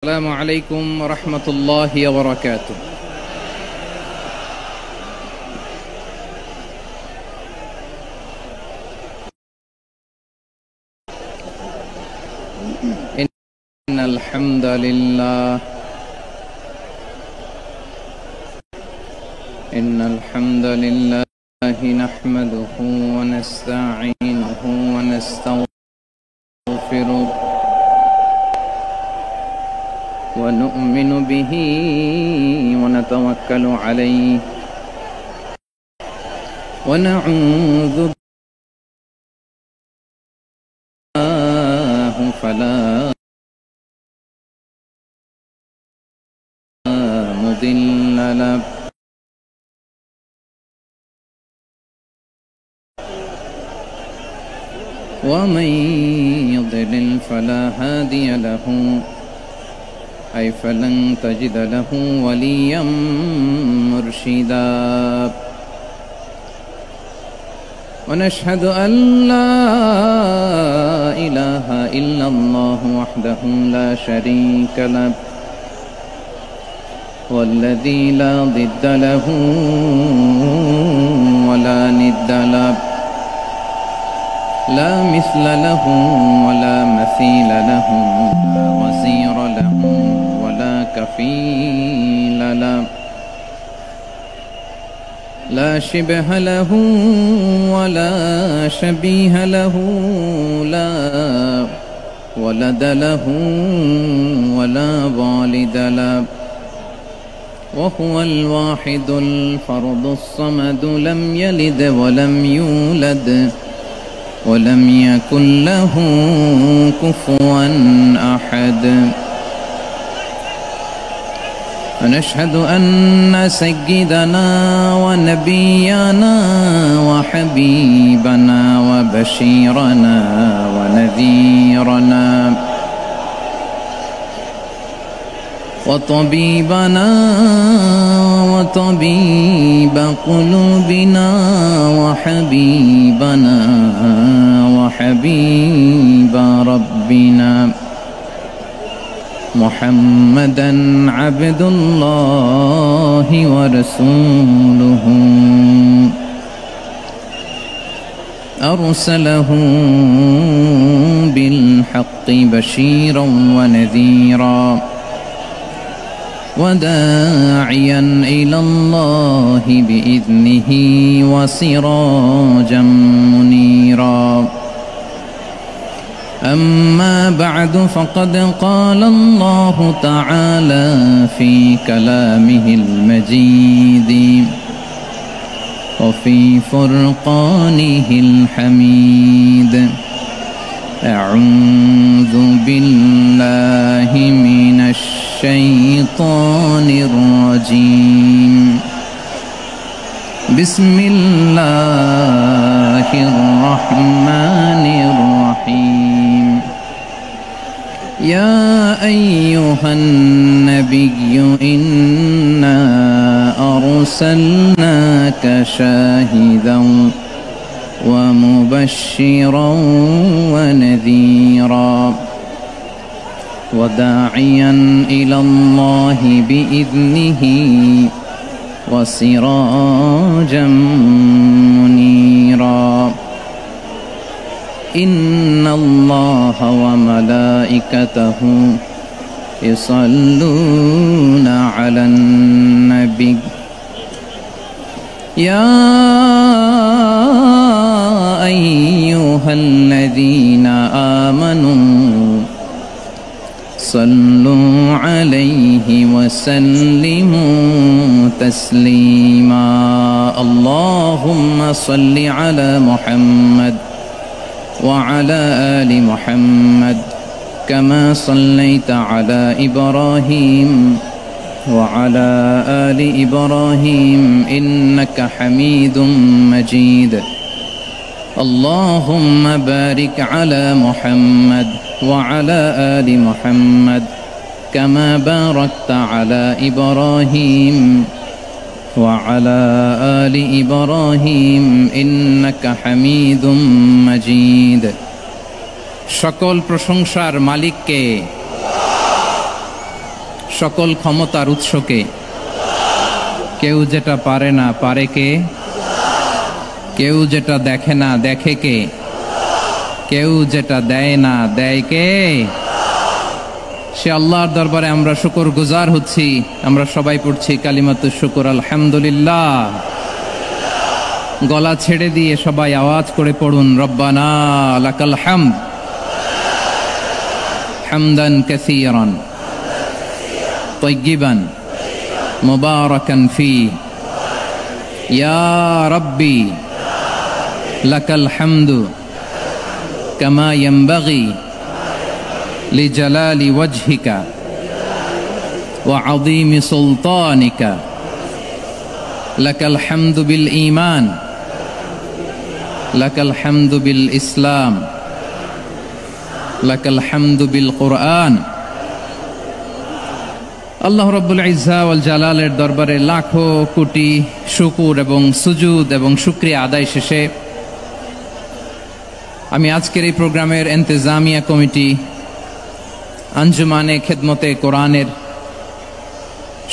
السلام عليكم ورحمة الله وبركاته. إن الحمد لله نحمده ونستعينه ونستغفره ونؤمن به ونتوكل عليه ونعوذ بالله فلا مضل له ومن يضلل فلا هادي له أي فلن تجد له وليا مرشدا ونشهد أن لا إله إلا الله وحده لا شريك له والذي لا ضد له ولا ند له لا مثل له ولا مثيل له لا وزير له ولا كفيل له لا شبه له ولا شبيه له لا ولد له ولا والد له وهو الواحد الفرد الصمد لم يلد ولم يولد ولم يكن له كفوا أحد ونشهد أن سيدنا ونبينا وحبيبنا وبشيرنا ونذيرنا وطبيبنا وطبيب قلوبنا وحبيبنا وحبيب ربنا محمدا عبد الله ورسوله أرسله بالحق بشيرا ونذيرا وداعيا إلى الله بإذنه وسراجا منيرا أما بعد فقد قال الله تعالى في كلامه المجيد وفي فرقانه الحميد أعوذ بالله من الشيطان الرجيم بسم الله الرحمن الرحيم يا أيها النبي إنا أرسلناك شاهدا ومبشرا ونذيرا وداعيا إلى الله بإذنه وسراجا منيرا إن الله وملائكته يصلون على النبي يا أيها الذين آمنوا صلوا عليه وسلموا تسليما اللهم صل على محمد وعلى آل محمد كما صليت على إبراهيم وعلى آل إبراهيم إنك حميد مجيد اللهم بارك على محمد وعلى آل محمد كما باركت على إبراهيم وعلى آل إبراهيم إنك حميد مجيد সকল প্রশংসার মালিক কে? সকল ক্ষমতার উৎসকে। কেউ যেটা পারে না পারে কে? কেউ যেটা দেখে না দেখে কে? কেউ যেটা দেয় না দেয় কে? সে আল্লাহর দরবারে আমরা শুকরগুজার হচ্ছি। আমরা সবাই পড়ছি কালিমাতুশ শুকর, আলহামদুলিল্লাহ। গলা ছেড়ে দিয়ে সবাই আওয়াজ করে পড়ুন, রব্বানা লাকাল হামদ হামদান কাসীরান তাইয়্যিবান মুবারাকান ফি ইয়া রাব্বি লাকাল হামদু কামা ইয়ানবাগি লিজালালি ওয়াজহিকা ওয়া আযীমি সুলতানিকা। লাকাল হামদু বিল ঈমান, লাকাল হামদু বিল ইসলাম, লাকাল হামদু বিল কুরআন। আল্লাহ রাব্বুল ইজ্জা ওয়াল জালালের দরবারে লাখো কোটি শুকর এবং সুজুদ এবং শুকরিয়া আদায় শেষে আমি আজকের এই প্রোগ্রামের ইন্তেজামিয়া কমিটি আঞ্জুমানে খেদমতে কোরআনের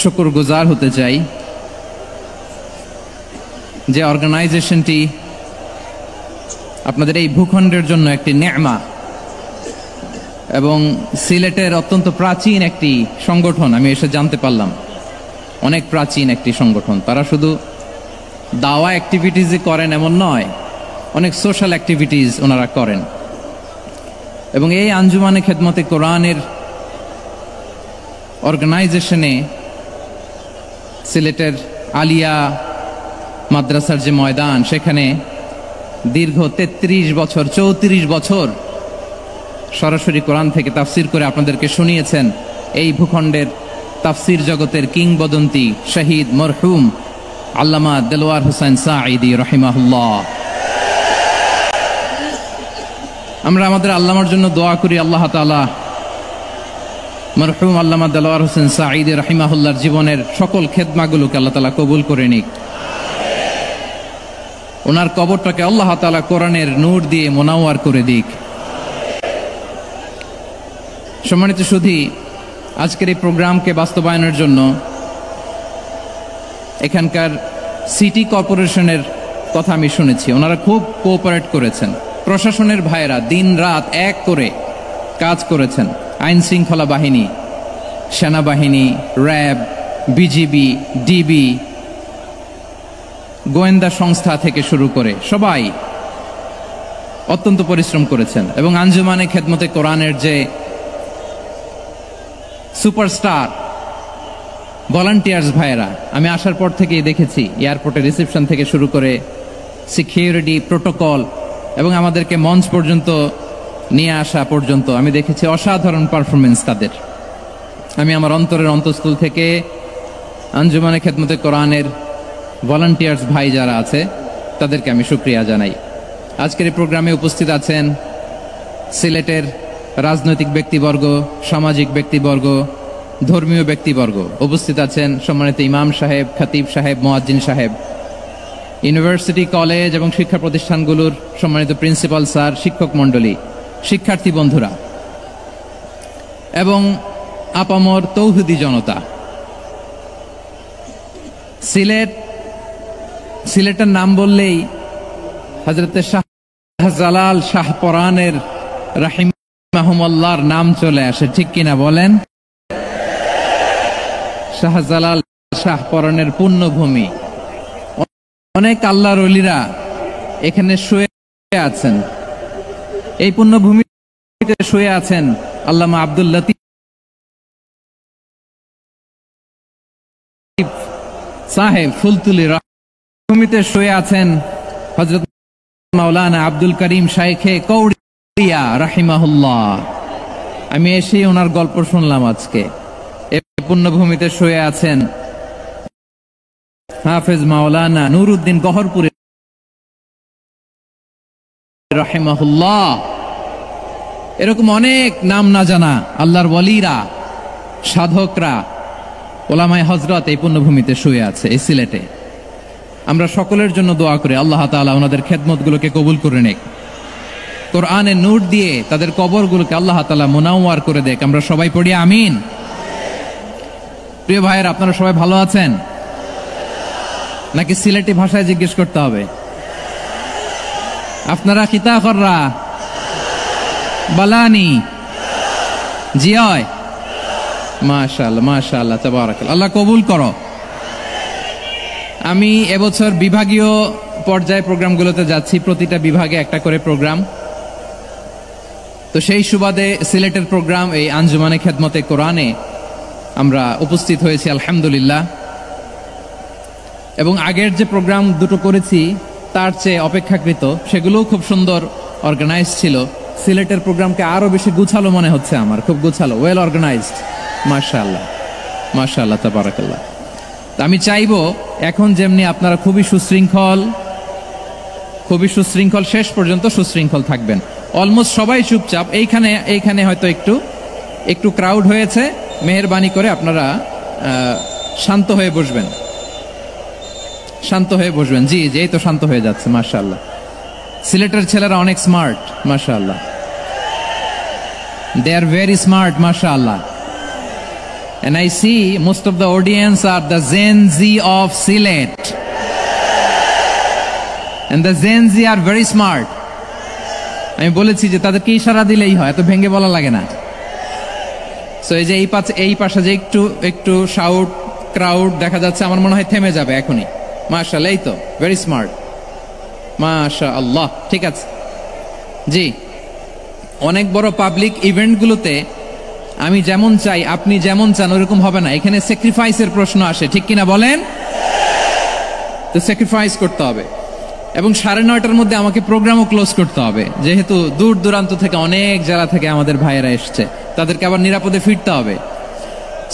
শুকরগুজার হতে চাই, যে অর্গানাইজেশনটি আপনাদের এই ভূখণ্ডের জন্য একটি নেমা এবং সিলেটের অত্যন্ত প্রাচীন একটি সংগঠন। আমি এসে জানতে পারলাম অনেক প্রাচীন একটি সংগঠন। তারা শুধু দাওয়া অ্যাক্টিভিটিসই করেন এমন নয়, অনেক সোশ্যাল অ্যাক্টিভিটিস ওনারা করেন। এবং এই আঞ্জুমানে খেদমতে কোরআনের অর্গানাইজেশনে সিলেটের আলিয়া মাদ্রাসার যে ময়দান, সেখানে দীর্ঘ 33 বছর 34 বছর সরাসরি কোরআন থেকে তাফসির করে আপনাদেরকে শুনিয়েছেন এই ভূখণ্ডের তাফসির জগতের কিংবদন্তি শহীদ মরহুম আল্লামা দেলোয়ার হোসেন সাঈদী রাহিমাহুল্লাহ। আমরা আমাদের আল্লামার জন্য দোয়া করি, আল্লাহ তাআলা মরহুম আল্লামা দেলোয়ার হোসেন সাঈদী রাহিমাহুল্লাহর জীবনের সকল খেদমাগুলোকে আল্লাহ তাআলা কবুল করে নিক। ওনার কবরটাকে আল্লাহ তাআলা কোরআনের নূর দিয়ে মোনাওয়ার করে দিক। সম্মানিত সুধী, আজকের এই প্রোগ্রামকে বাস্তবায়নের জন্য এখানকার সিটি কর্পোরেশনের কথা আমি শুনেছি, ওনারা খুব কোঅপারেট করেছেন। প্রশাসনের ভাইয়েরা দিন রাত এক করে কাজ করেছেন। আইন শৃঙ্খলা বাহিনী, সেনাবাহিনী, র্যাব, বিজিবি, ডিবি, গোয়েন্দা সংস্থা থেকে শুরু করে সবাই অত্যন্ত পরিশ্রম করেছেন। এবং আঞ্জুমানে খেদমতে কোরআনের যে সুপারস্টার ভলান্টিয়ার্স ভাইয়েরা, আমি আসার পর থেকেই দেখেছি এয়ারপোর্টে রিসেপশন থেকে শুরু করে সিকিউরিটি প্রোটোকল এবং আমাদেরকে মঞ্চ পর্যন্ত নিয়ে আসা পর্যন্ত আমি দেখেছি অসাধারণ পারফরমেন্স তাদের। আমি আমার অন্তরের অন্তঃস্থল থেকে আঞ্জুমানে খেদমতে কোরআনের ভলান্টিয়ার্স ভাই যারা আছে তাদেরকে আমি শুকরিয়া জানাই। আজকের এই প্রোগ্রামে উপস্থিত আছেন সিলেটের রাজনৈতিক ব্যক্তিবর্গ, সামাজিক ব্যক্তিবর্গ, ধর্মীয় ব্যক্তিবর্গ। উপস্থিত আছেন সম্মানিত ইমাম সাহেব, খতিব সাহেব, মুয়াজ্জিন সাহেব, ইউনিভার্সিটি, কলেজ এবং শিক্ষা প্রতিষ্ঠানগুলোর সম্মানিত প্রিন্সিপাল স্যার, শিক্ষক মণ্ডলী, শিক্ষার্থী বন্ধুরা এবং আপামর তৌহিদি জনতা। সিলেটের নাম বললেই হযরতে শাহজালাল শাহপরানের রাহিমাহুল্লাহর নাম চলে আসে, ঠিক কিনা বলেন? শাহজালাল শাহপরানের পুণ্যভূমি। অনেক আল্লাহর ওলিরা এখানে শুয়ে আছেন। এই পুণ্যভূমিতে শুয়ে আছেন আল্লামা আব্দুল লতিফ সাহেব ফুলতুলি। ভূমিতে শুয়ে আছেন হযরত মাওলানা আব্দুল করিম শাইখে কৌড়িয়া রাহিমাহুল্লাহ। আমি এসে ওনার গল্প শুনলাম আজকে। এই পুণ্যভূমিতে শুয়ে আছেন হাফেজ মাওলানা নুরউদ্দিন গহরপুরে রাহিমাহুল্লাহ। এরকম অনেক নাম না জানা আল্লাহর ওয়ালিরা, সাধকরা, ওলামায়ে হযরত এই পুণ্যভূমিতে শুয়ে আছে এই সিলেটে। আমরা সকলের জন্য দোয়া করি আল্লাহ তাআলা ওনাদের খেদমতগুলোকে কবুল করে নেক, কোরআনের নূর দিয়ে তাদের কবরগুলোকে আল্লাহ তাআলা মুনাওয়ার করে দেক। আমরা সবাই পড়ি আমিন। প্রিয় ভাইয়ের, আপনারা সবাই ভালো আছেন নাকি সিলেটি ভাষায় জিজ্ঞেস করতে হবে? আপনারা কিতা কররা বালানি জিয়? মাশাআল্লাহ মাশাআল্লাহ তাবারাকাল্লাহ, আল্লাহ কবুল করো। আমি এবছর বিভাগীয় পর্যায়ে প্রোগ্রামগুলোতে যাচ্ছি, প্রতিটা বিভাগে একটা করে প্রোগ্রাম। তো সেই সুবাদে সিলেটের প্রোগ্রাম এই আঞ্জুমানে খেদমতে কোরআনে আমরা উপস্থিত হয়েছি আলহামদুলিল্লাহ। এবং আগের যে প্রোগ্রাম দুটো করেছি তার চেয়ে অপেক্ষাকৃত সেগুলোও খুব সুন্দর অর্গানাইজ ছিল। সিলেটের প্রোগ্রামকে আরো বেশি গুছালো মনে হচ্ছে আমার, খুব গুছালো, ওয়েল অর্গানাইজড। মাশাআল্লাহ মাশাআল্লাহ তাবারাকাল্লাহ। আমি চাইবো এখন যেমনি আপনারা খুবই সুশৃঙ্খল শেষ পর্যন্ত সুশৃঙ্খল থাকবেন। অলমোস্ট সবাই চুপচাপ, এইখানে হয়তো একটু ক্রাউড হয়েছে, মেহেরবানি করে আপনারা শান্ত হয়ে বসবেন, শান্ত হয়ে বসবেন। জি জি, এই তো শান্ত হয়ে যাচ্ছে। মাশাআল্লাহ, সিলেটের ছেলেরা অনেক স্মার্ট, মাশাআল্লাহ, they are very smart, মাশাআল্লাহ। And I see most of the audience are the Gen Z of Silet, and the Gen Z are very smart. আমি বলেছি যে তাদেরকে ইশারা দিলেই হয়, এত ভেঙে বলা লাগে না। সো এই যে এই পাশে যে একটু শাউট ক্রাউড দেখা যাচ্ছে, আমার মনে হয় থেমে যাবে এখনই। মাশাআল্লাহ, এই তো ভেরি স্মার্ট, মাশাআল্লাহ। ঠিক আছে জি, অনেক বড় পাবলিক ইভেন্টগুলোতে আমি যেমন চাই আপনি যেমন চান ওরকম হবে না, এখানে স্যাক্রিফাইসের প্রশ্ন আসে, ঠিক কিনা বলেন? তো স্যাক্রিফাইস করতে হবে। এবং 9:30টার মধ্যে আমাকে প্রোগ্রামও ক্লোজ করতে হবে, যেহেতু দূর দূরান্ত থেকে অনেক জেলা থেকে আমাদের ভাইয়েরা এসছে, তাদেরকে আবার নিরাপদে ফিরতে হবে।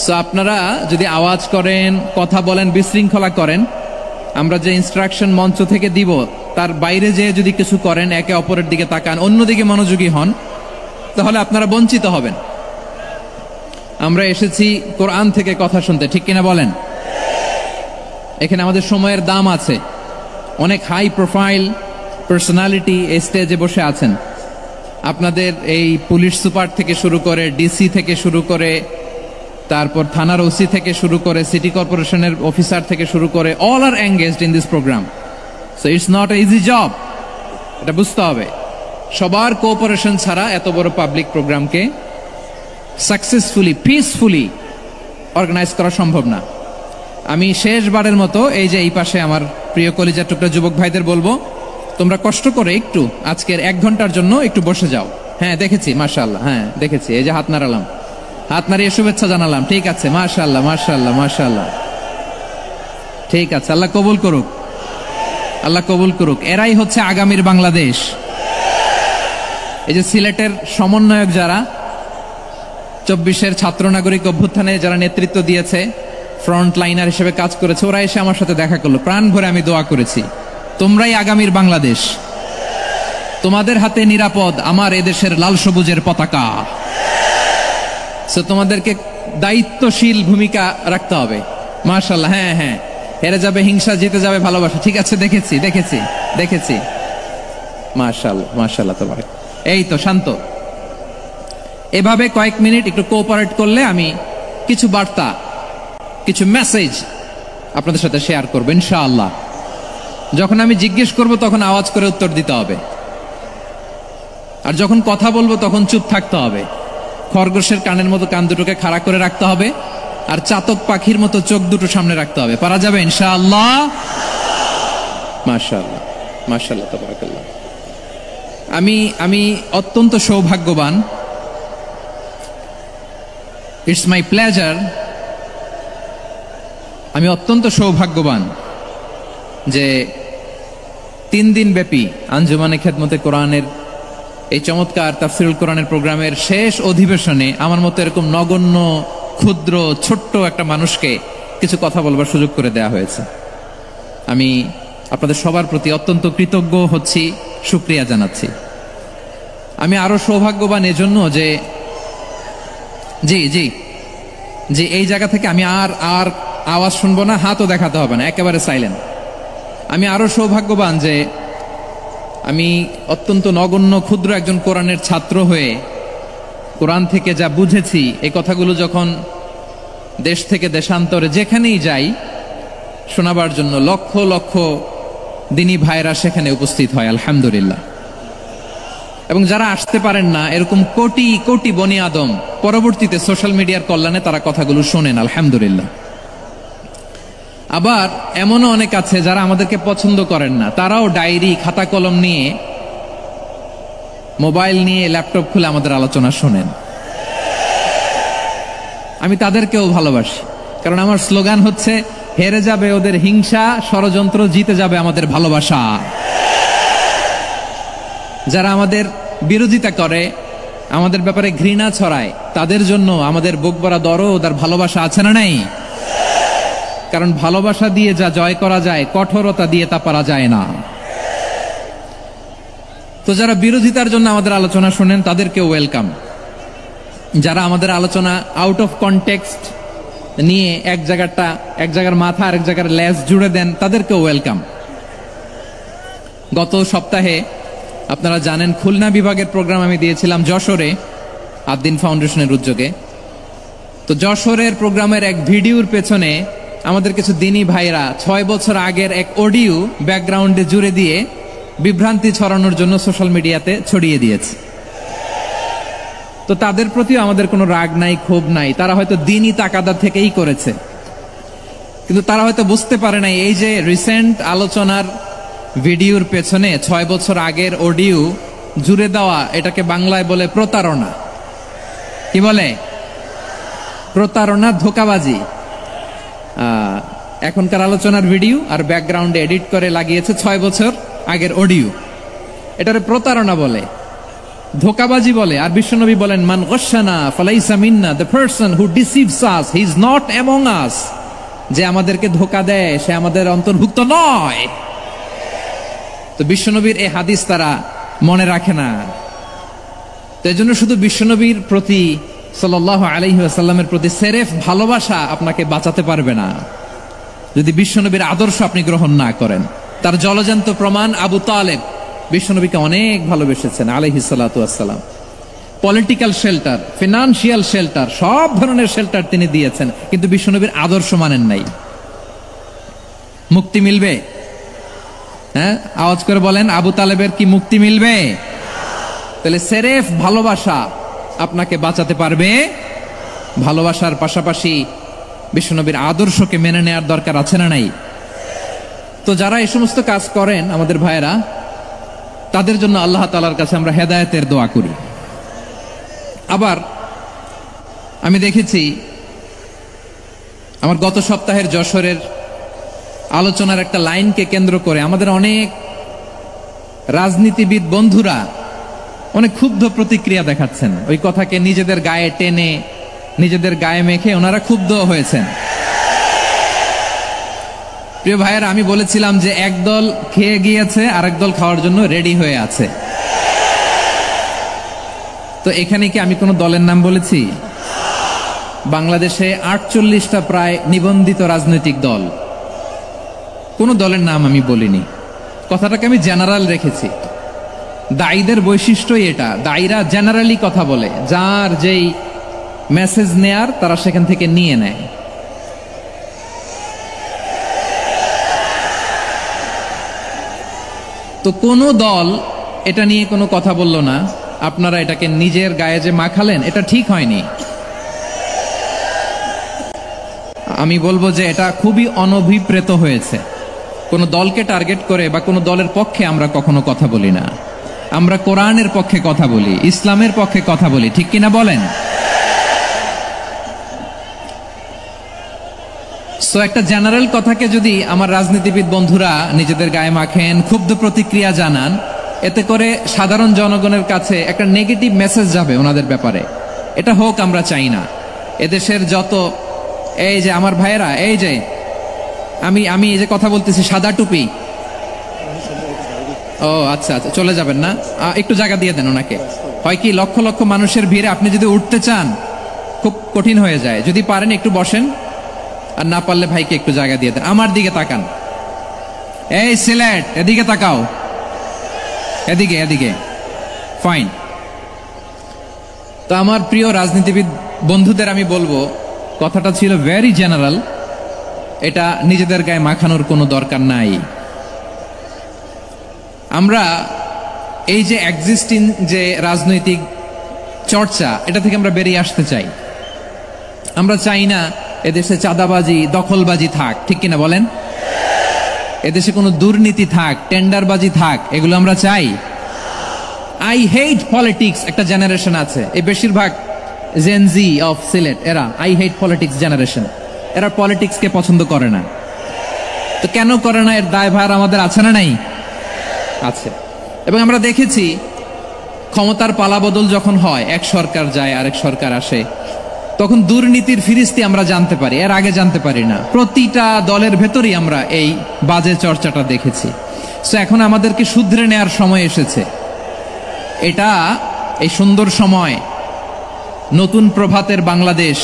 সো আপনারা যদি আওয়াজ করেন, কথা বলেন, বিশৃঙ্খলা করেন, আমরা যে ইনস্ট্রাকশন মঞ্চ থেকে দিব তার বাইরে যেয়ে যদি কিছু করেন, একে অপরের দিকে তাকান, অন্যদিকে মনোযোগী হন, তাহলে আপনারা বঞ্চিত হবেন। আমরা এসেছি কোরআন থেকে কথা শুনতে, ঠিক কিনা বলেন? এখানে আমাদের সময়ের দাম আছে। অনেক হাই প্রোফাইল পার্সোনালিটি এই স্টেজে বসে আছেন। আপনাদের এই পুলিশ সুপার থেকে শুরু করে, ডিসি থেকে শুরু করে, তারপর থানার ওসি থেকে শুরু করে, সিটি কর্পোরেশনের অফিসার থেকে শুরু করে, all are engaged in this program. So it's not a easy job, এটা বুঝতে হবে। সবার কোঅপারেশন ছাড়া এত বড় পাবলিক প্রোগ্রামকে সাকসেসফুলি, পিসফুলি অর্গানাইজ করা সম্ভব না। আমি শেষবারের মতো এই যে এই পাশে আমার প্রিয় কলিজার টুকরা যুবক ভাইদের বলবো, তোমরা কষ্ট করে একটু আজকের 1 ঘন্টার জন্য একটু বসে যাও। হ্যাঁ দেখেছি, মাশাআল্লাহ, হ্যাঁ দেখেছি, এই যে হাত নাড়ালাম, হাত নাড়িয়ে শুভেচ্ছা জানালাম, ঠিক আছে, মাশাআল্লাহ মাশাআল্লাহ মাশাআল্লাহ, ঠিক আছে, আল্লাহ কবুল করুক, আল্লাহ কবুল করুক। এরাই হচ্ছে আগামীর বাংলাদেশ। এই যে সিলেটের সমন্বয়ক যারা 24-এর ছাত্র নাগরিক অভ্যুত্থানে যারা নেতৃত্ব দিয়েছে, ফ্রন্ট লাইনার হিসেবে কাজ করেছে, ওরা এসে আমার সাথে দেখা করলো, প্রাণ ভরে আমি দোয়া করেছি, তোমরাই আগামীর বাংলাদেশ, তোমাদের হাতে নিরাপদ আমার এদেশের লাল সবুজের পতাকা। সো তোমাদেরকে দায়িত্বশীল ভূমিকা রাখতে হবে। মাশাআল্লাহ, হ্যাঁ হ্যাঁ, হেরে যাবে হিংসা, জিতে যাবে ভালোবাসা, ঠিক আছে, দেখেছি দেখেছি দেখেছি, মাশাআল্লাহ মাশাআল্লাহ তাবারাক। এই তো শান্ত, এভাবে কয়েক মিনিট একটু কোঅপারেট করলে আমি কিছু বার্তা, কিছু মেসেজ আপনাদের সাথে শেয়ার করবো ইনশাআল্লাহ। যখন আমি জিজ্ঞেস করব তখন আওয়াজ করে উত্তর দিতে হবে, আর যখন কথা বলবো তখন চুপ থাকতে হবে। খরগোশের কানের মতো কান দুটোকে খাড়া করে রাখতে হবে, আর চাতক পাখির মতো চোখ দুটো সামনে রাখতে হবে। পারা যাবে ইনশাআল্লাহ? মাশাআল্লাহ মাশাআল্লাহ তাবারাকাল্লাহ। আমি অত্যন্ত সৌভাগ্যবান, ইটস মাই প্লেজার, আমি অত্যন্ত সৌভাগ্যবান যে 3 দিন ব্যাপী আঞ্জুমানে খেদমতে কোরআনের এই চমৎকার তাফসীরুল কোরআনের প্রোগ্রামের শেষ অধিবেশনে আমার মতো এরকম নগণ্য, ক্ষুদ্র, ছোট্ট একটা মানুষকে কিছু কথা বলবার সুযোগ করে দেয়া হয়েছে। আমি আপনাদের সবার প্রতি অত্যন্ত কৃতজ্ঞ হচ্ছি, শুকরিয়া জানাচ্ছি। আমি আরো সৌভাগ্যবান এজন্য যে জি জি জি এই জায়গা থেকে আমি আর আওয়াজ শুনবো না, হাতও দেখাতে হবে না, একেবারে সাইলেন্ট। আমি আরো সৌভাগ্যবান যে আমি অত্যন্ত নগণ্য ক্ষুদ্র একজন কোরআনের ছাত্র হয়ে কোরআন থেকে যা বুঝেছি এই কথাগুলো যখন দেশ থেকে দেশান্তরে যেখানেই যাই শোনাবার জন্য লক্ষ লক্ষ দিনী ভাইরা সেখানে উপস্থিত হয় আলহামদুলিল্লাহ। এবং যারা আসতে পারেন না, এরকম কোটি কোটি বনি আদম পরবর্তীতে সোশ্যাল মিডিয়ার কল্যাণে তারা কথাগুলো শোনেন আলহামদুলিল্লাহ। আবার এমনও অনেক আছে যারা আমাদেরকে পছন্দ করেন না, তারাও ডায়েরি খাতা কলম নিয়ে, মোবাইল নিয়ে, ল্যাপটপ খুলে আমাদের আলোচনা শোনেন। আমি তাদেরকেও ভালোবাসি, কারণ আমার স্লোগান হচ্ছে হেরে যাবে ওদের হিংসা, ষড়যন্ত্র, জিতে যাবে আমাদের ভালোবাসা। যারা আমাদের বিরোধিতা করে, আমাদের ব্যাপারে ঘৃণা ছড়ায়, তাদের জন্য আমাদের বুক ভরা দরদ আর ভালোবাসা আছে না নাই? কারণ ভালোবাসা দিয়ে যা জয় করা যায়, কঠোরতা দিয়ে তা পারা যায় না। তো যারা বিরোধিতার জন্য আমাদের আলোচনা শোনেন তাদেরকে ওয়েলকাম। যারা আমাদের আলোচনা আউট অফ কনটেক্সট নিয়ে এক জায়গার মাথা আর এক জায়গার লেজ জুড়ে দেন, তাদেরকে ওয়েলকাম। গত সপ্তাহে আপনারা জানেন খুলনা বিভাগের প্রোগ্রাম আমি দিয়েছিলাম যশোরে আদ্দিন ফাউন্ডেশনের উদ্যোগে। তো যশোরের প্রোগ্রামের এক ভিডিওর পেছনে আমাদের কিছু দিনী ভাইরা 6 বছর আগের এক অডিও ব্যাকগ্রাউন্ডে জুড়ে দিয়ে বিভ্রান্তি ছড়ানোর জন্য সোশ্যাল মিডিয়াতে ছড়িয়ে দিয়েছে। তো তাদের প্রতিও আমাদের কোনো রাগ নাই, ক্ষোভ নাই। তারা হয়তো দিনই তাকাদা থেকেই করেছে, কিন্তু তারা হয়তো বুঝতে পারে নাই এই যে রিসেন্ট আলোচনার ভিডিওর পেছনে 6 বছর আগের অডিও জুড়ে দেওয়া, এটাকে বাংলায় বলে প্রতারণা। কি বলে? প্রতারণা, ধোঁকাবাজি। এখনকার আলোচনার ভিডিও আর ব্যাকগ্রাউন্ডে এডিট করে লাগিয়েছে 6 বছর আগের অডিও। এটারে প্রতারণা বলে, ধোঁকাবাজি বলে। আর বিশ্বনবী বলেন, মান গশানা ফালাইসা মিন্না, the person who deceives us he is not among us. যে আমাদেরকে ধোঁকা দেয় সে আমাদের অন্তর্ভুক্ত নয়। তো বিশ্বনবীর এই হাদিস তারা মনে রাখে না। তো এই জন্য শুধু বিশ্বনবীর প্রতি সাল্লাল্লাহু আলাইহি ওয়াসাল্লামের প্রতি সেরেফ ভালোবাসা আপনাকে বাঁচাতে পারবে না যদি বিশ্বনবীর আদর্শ আপনি গ্রহণ না করেন। তার জলজান্ত প্রমাণ আবু তালেব বিশ্বনবীকে অনেক ভালোবেসেছেন আলাইহিস সালাতু ওয়াসসালাম। পলিটিক্যাল শেল্টার, ফিনান্সিয়াল শেল্টার, সব ধরনের শেল্টার তিনি দিয়েছেন, কিন্তু বিশ্বনবীর আদর্শ মানেন নাই। মুক্তি মিলবে? হ্যাঁ, আওয়াজ করে বলেন, আবু তালেবের কি মুক্তি মিলবে? তাহলে সেরেফ ভালোবাসা আপনাকে বাঁচাতে পারবে। ভালোবাসার পাশাপাশি বিশ্বনবীর আদর্শকে মেনে নেওয়ার দরকার আছে না নাই? তো যারা এই সমস্ত কাজ করেন আমাদের ভাইয়েরা, তাদের জন্য আল্লাহ তাআলার কাছে আমরা হেদায়েতের দোয়া করি। আবার আমি দেখেছি আমার গত সপ্তাহের যশোরের আলোচনার একটা লাইনকে কেন্দ্র করে আমাদের অনেক রাজনীতিবিদ বন্ধুরা অনেক ক্ষুব্ধ প্রতিক্রিয়া দেখাচ্ছেন। ওই কথাকে নিজেদের গায়ে টেনে, নিজেদের গায়ে মেখে ওনারা ক্ষুব্ধ হয়েছেন। প্রিয় ভাইয়েরা, আমি বলেছিলাম যে একদল খেয়ে গিয়েছে, আরেক দল খাওয়ার জন্য রেডি হয়ে আছে। তো এখানে কি আমি কোনো দলের নাম বলেছি? বাংলাদেশে 48টা প্রায় নিবন্ধিত রাজনৈতিক দল, কোন দলের নাম আমি বলিনি। কথাটাকে আমি জেনারেল রেখেছি। দায়ীদের বৈশিষ্ট্যই এটা, দায়ীরা জেনারেলি কথা বলে, যার যেই মেসেজ নেয়ার তারা সেখান থেকে নিয়ে নেয়। তো কোন দল এটা নিয়ে কোনো কথা বলল না। আপনারা এটাকে নিজের গায়ে যে মাখালেন, এটা ঠিক হয়নি। আমি বলবো যে এটা খুবই অনভিপ্রেত হয়েছে। কোন দলকে টার্গেট করে বা কোন দলের পক্ষে আমরা কখনো কথা বলি না। আমরা কোরআনের পক্ষে কথা বলি, ইসলামের পক্ষে কথা বলি, ঠিক কিনা বলেন? সো একটা জেনারেল কথাকে যদি আমার রাজনীতিবিদ বন্ধুরা নিজেদের গায়ে মাখেন, ক্ষুব্ধ প্রতিক্রিয়া জানান, এতে করে সাধারণ জনগণের কাছে একটা নেগেটিভ মেসেজ যাবে ওনাদের ব্যাপারে। এটা হোক আমরা চাই না। এদেশের যত এই যে আমার ভাইয়েরা, এই যে আমি এই যে কথা বলতেছি, সাদা টুপি, ও আচ্ছা আচ্ছা, চলে যাবেন না? একটু জায়গা দিয়ে দেন ওনাকে। হয় কি, লক্ষ লক্ষ মানুষের ভিড়ে আপনি যদি উঠতে চান খুব কঠিন হয়ে যায়। যদি পারেন একটু বসেন, আর না পারলে ভাইকে একটু জায়গা দিয়ে দেন। আমার দিকে তাকান, এই সিলেট, এদিকে তাকাও, এদিকে এদিকে, ফাইন। তো আমার প্রিয় রাজনীতিবিদ বন্ধুদের আমি বলবো, কথাটা ছিল ভেরি জেনারেল, এটা নিজেদের গায়ে মাখানোর কোনো দরকার নাই। আমরা এই যে এক্সিস্টিং যে রাজনৈতিক চর্চা, এটা থেকে আমরা বেরিয়ে আসতে চাই। আমরা চাই না এদেশে চাঁদাবাজি, দখলবাজি থাক, ঠিক কিনা বলেন? এদেশে কোনো দুর্নীতি থাক, টেন্ডারবাজি থাক, এগুলো আমরা চাই? আই হেট পলিটিক্স একটা জেনারেশন আছে, এই বেশিরভাগ জেনজি অফ সিলেট, এরা আই হেট পলিটিক্স জেনারেশন, এরা পলিটিক্সকে পছন্দ করে না। তো কেন করে না, এর দায়ভার আমাদের আছে না নাই? আছে। এবং আমরা দেখেছি ক্ষমতার পালাবদল যখন হয়, এক সরকার যায় আরেক সরকার আসে, তখন দুর্নীতির ফিরিস্তি আমরা জানতে পারি, এর আগে জানতে পারি না। প্রতিটা দলের ভেতরই আমরা এই বাজে চর্চাটা দেখেছি। সো এখন আমাদেরকে শুধরে নেয়ার সময় এসেছে। এটা এই সুন্দর সময়, নতুন প্রভাতের বাংলাদেশ,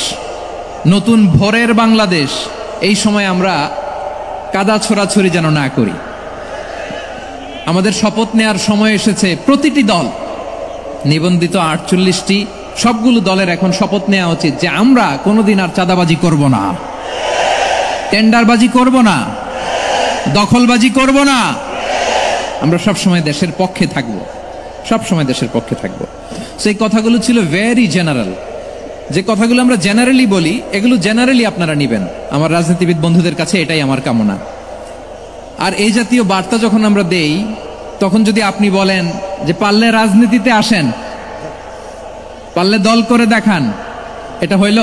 নতুন ভোরের বাংলাদেশ, এই সময় আমরা কাদা ছোড়াছড়ি যেন না করি। আমাদের শপথ নেয়ার সময় এসেছে। প্রতিটি দল, নিবন্ধিত 48টি, সবগুলো দলের এখন শপথ নেওয়া উচিত যে আমরা কোনোদিন আর চাঁদাবাজি করব না, টেন্ডারবাজি করব না, দখলবাজি করব না। আমরা সবসময় দেশের পক্ষে থাকব, সবসময় দেশের পক্ষে থাকব। সেই কথাগুলো ছিল ভেরি জেনারেল। যে কথাগুলো আমরা জেনারেলি বলি, এগুলো জেনারেলি আপনারা নিবেন। আমার রাজনীতিবিদ বন্ধুদের কাছে এটাই আমার কামনা। আর এই জাতীয় বার্তা যখন আমরা দেই, তখন যদি আপনি বলেন যে পারলে রাজনীতিতে আসেন, পারলে দল করে দেখান, এটা হইল?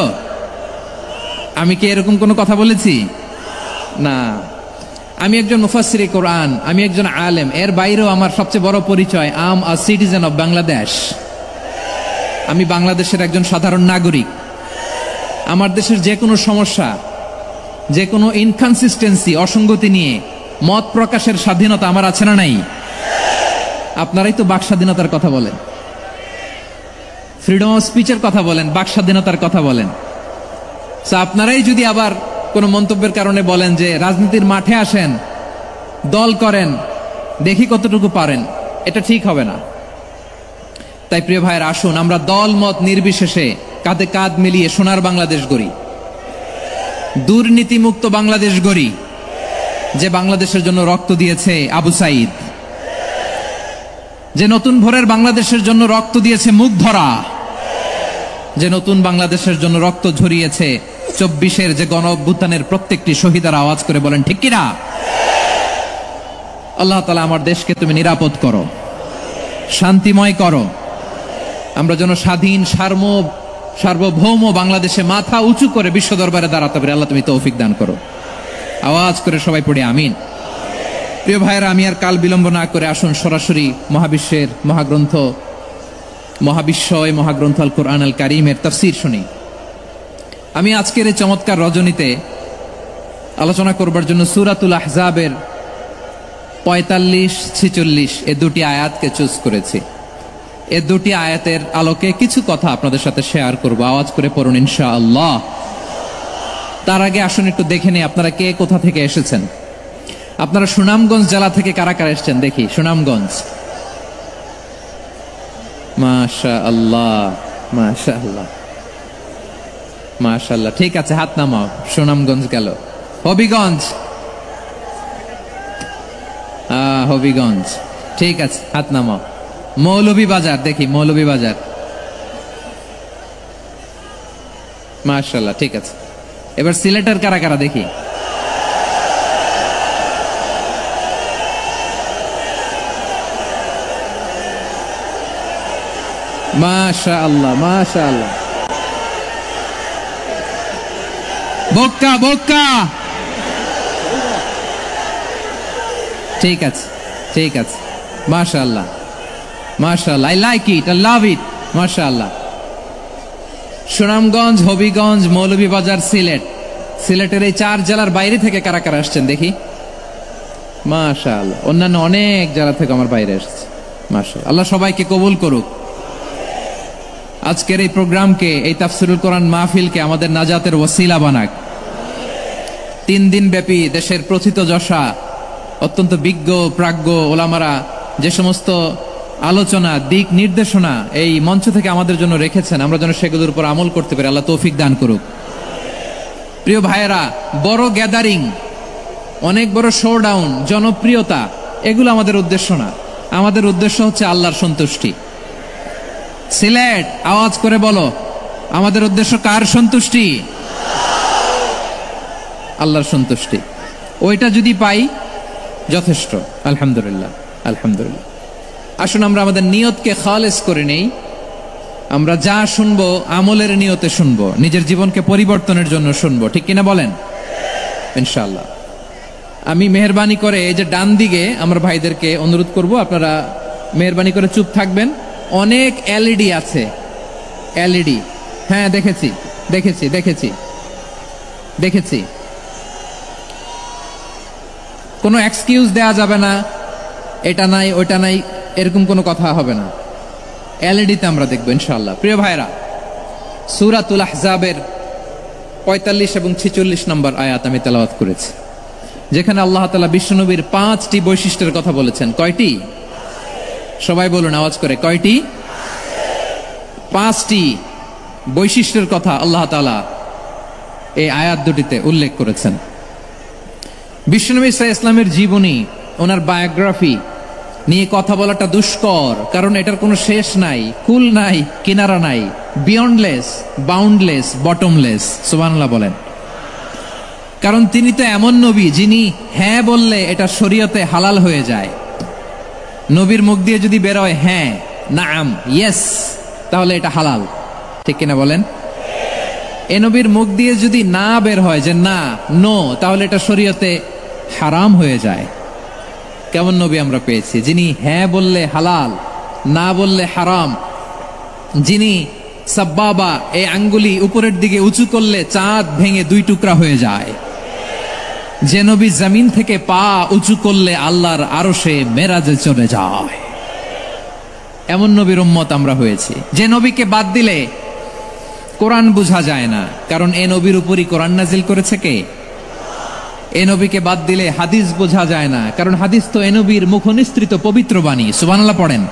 আমি কি এরকম কোনো কথা বলেছি? না। আমি একজন মুফাসসিরে কোরআন, আমি একজন আলেম, এর বাইরেও আমার সবচেয়ে বড় পরিচয় আম আ সিটিজেন অফ বাংলাদেশ। আমি বাংলাদেশের একজন সাধারণ নাগরিক। আমার দেশের যে কোনো সমস্যা, যে কোনো ইনকনসিস্টেন্সি, অসঙ্গতি নিয়ে মত প্রকাশের স্বাধীনতা আমার আছে না নাই? আপনারাই তো বাক স্বাধীনতার কথা বলেন, ফ্রিডম অফ স্পিচের কথা বলেন, বাক স্বাধীনতার কথা বলেন। আপনারাই যদি আবার কোনো মন্তব্যের কারণে বলেন যে রাজনীতির মাঠে আসেন, দল করেন, দেখি কতটুকু পারেন, এটা ঠিক হবে না। তাই প্রিয় ভাইয়ের, আসুন আমরা দল মত নির্বিশেষে কাঁধে কাঁধ মিলিয়ে সোনার বাংলাদেশ গড়ি, দুর্নীতিমুক্ত বাংলাদেশ গড়ি, যে বাংলাদেশের জন্য রক্ত দিয়েছে আবু সাইদ, যে নতুন ভোরের বাংলাদেশের জন্য রক্ত দিয়েছে মুগ্ধরা, যে নতুন বাংলাদেশের জন্য রক্ত ঝরিয়েছে 24-এর যে গণ অভ্যুত্থানের প্রত্যেকটি শহীদারা। আওয়াজ করে বলেন ঠিক কিনা? আল্লাহ তাআলা আমার দেশকে তুমি নিরাপদ করো, শান্তিময় করো। আমরা যেন স্বাধীন সার্বভৌম বাংলাদেশে মাথা উঁচু করে বিশ্ব দরবারে দাঁড়াতে পারি। আল্লাহ তুমি তৌফিক দান করো। আওয়াজ করে সবাই পড়ে আমিন। প্রিয় ভাইয়েরা, আমি আর কাল বিলম্ব না করে আসুন সরাসরি মহাবিশ্বের মহাগ্রন্থ, মহাগ্রন্থ আল কোরআন আল কারীমের তাফসীর শুনি। আমি আজকের এই চমৎকার রজনীতে আলোচনা করবার জন্য সূরাতুল আহজাবের 45-46 এই দুটি আয়াতকে চুজ করেছি। এই দুটি আয়াতের আলোকে কিছু কথা আপনাদের সাথে শেয়ার করব। আওয়াজ করে পড়ুন ইনশাআল্লাহ। তার আগে আসুন একটু দেখে নিই আপনারা কে কোথা থেকে এসেছেন। আপনারা সুনামগঞ্জ জেলা থেকে কারা কারা এসেছেন দেখি। সুনামগঞ্জ, মাশাআল্লাহ মাশাআল্লাহ মাশাআল্লাহ, ঠিক আছে, হাত নামাও। সুনামগঞ্জ গেল। হবিগঞ্জ, হবিগঞ্জ, ঠিক আছে, হাত নামাও। মৌলভীবাজার দেখি, মৌলভীবাজার, মাশাআল্লাহ, ঠিক আছে। এবার সিলেটের কারা কারা দেখি। মাশাআল্লাহ মাশাআল্লাহ। বক্কা বক্কা, ঠিক আছে ঠিক আছে, মাশাআল্লাহ মাশাআল্লাহ, I like it, I love it, মাশাআল্লাহ। সুনামগঞ্জ, হবিগঞ্জ, মৌলভীবাজার, সিলেট। সিলেটের এই 4 জেলার বাইরে থেকে কারা কারা আসছেন দেখি। মাশাআল্লাহ, অন্যান্য অনেক জেলা থেকে আমার বাইরে এসেছে। মাশাআল্লাহ, আল্লাহ সবাইকে কবুল করুক। আজকের এই প্রোগ্রামকে, এই তাফসীরুল কোরআন মাহফিলকে আমাদের নাজাতের ওসিলা বানাক। 3 দিন ব্যাপী দেশের প্রথিতযশা অত্যন্ত বিজ্ঞ প্রাজ্ঞ ওলামারা যে সমস্ত আলোচনা, দিক নির্দেশনা এই মঞ্চ থেকে আমাদের জন্য রেখেছেন, আমরা যেন সেগুলোর উপর আমল করতে পারি। আল্লাহ তৌফিক দান করুক। প্রিয় ভাইয়েরা, বড় গ্যাদারিং, অনেক বড় শোডাউন, জনপ্রিয়তা, এগুলো আমাদের উদ্দেশ্য না। আমাদের উদ্দেশ্য হচ্ছে আল্লাহর সন্তুষ্টি। সিলেট, আওয়াজ করে বলো, আমাদের উদ্দেশ্য কার সন্তুষ্টি? আল্লাহর সন্তুষ্টি। ওইটা যদি পাই যথেষ্ট। আলহামদুলিল্লাহ, আলহামদুলিল্লাহ। আসুন আমরা আমাদের নিয়তকে খালেস করে নেই। আমরা যা শুনবো আমলের নিয়তে শুনবো, নিজের জীবনকে পরিবর্তনের জন্য শুনবো, ঠিক কিনা বলেন? ইনশাআল্লাহ। আমি মেহরবানি করে এই যে ডান দিকে আমার ভাইদেরকে অনুরোধ করব, আপনারা মেহরবানি করে চুপ থাকবেন। অনেক এলইডি আছে, এলইডি। হ্যাঁ, দেখেছি দেখেছি দেখেছি দেখেছি। কোনো এক্সকিউজ দেয়া যাবে না, এটা নাই ওইটা নাই, এরকম কোনো কথা হবে না। এলইডিতে আমরা দেখবো ইনশাআল্লাহ। প্রিয় ভাইরা, সূরাতুল আহজাবের 45 এবং 46 নম্বর আয়াত আমি তেলাওয়াত করেছি, যেখানে আল্লাহ তাআলা বিশ্বনবীর 5টি বৈশিষ্ট্যের কথা বলেছেন। কয়টি? সবাই বলুন আওয়াজ করে, কয়টি? 5টি বৈশিষ্ট্যের কথা আল্লাহ তাআলা এই আয়াত দুটিতে উল্লেখ করেছেন। বিশ্বনবী সাল্লাল্লাহু আলাইহি ওয়াসাল্লামের জীবনী, ওনার বায়োগ্রাফি নিয়ে কথা বলাটা দুষ্কর, কারণ এটার কোনো শেষ নাই, কুল নাই, কিনারা নাই, বিয়ন্ডলেস, বাউন্ডলেস, বটমলেস। সুবহানাল্লাহ বলেন। কারণ তিনি তো এমন নবী যিনি হ্যাঁ বললে এটা শরীয়তে হালাল হয়ে যায়। নবীর মুখ দিয়ে যদি বের হয় হ্যাঁ, নাম, ইয়েস, তাহলে এটা হালাল, ঠিক কিনা বলেন? এ নবীর মুখ দিয়ে যদি না বের হয় যে না, নো, তাহলে এটা শরীয়তে হারাম হয়ে যায়। কেমন নবী আমরা পেয়েছি, যিনি হ্যাঁ বললে হালাল, না বললে হারাম, যিনি সাব্বাবা, এই আঙ্গুলি উপরের দিকে উঁচু করলে চাঁদ ভেঙে 2 টুকরা হয়ে যায়, যে নবী জমিন থেকে পা উঁচু করলে আল্লাহর আরশে মেরাজে চলে যায়, এমন নবীর উম্মত আমরা হয়েছি। যে নবীকে বাদ দিলে কোরআন বোঝা যায় না, কারণ এ নবীর উপরই কোরআন নাজিল করেছে কে? এ নবীকে বাদ দিলে হাদিস বোঝা যায় না, কারণ হাদিস তো এ নবীর মুখনিসৃত পবিত্র বাণী। সুবহানাল্লাহ পড়েন।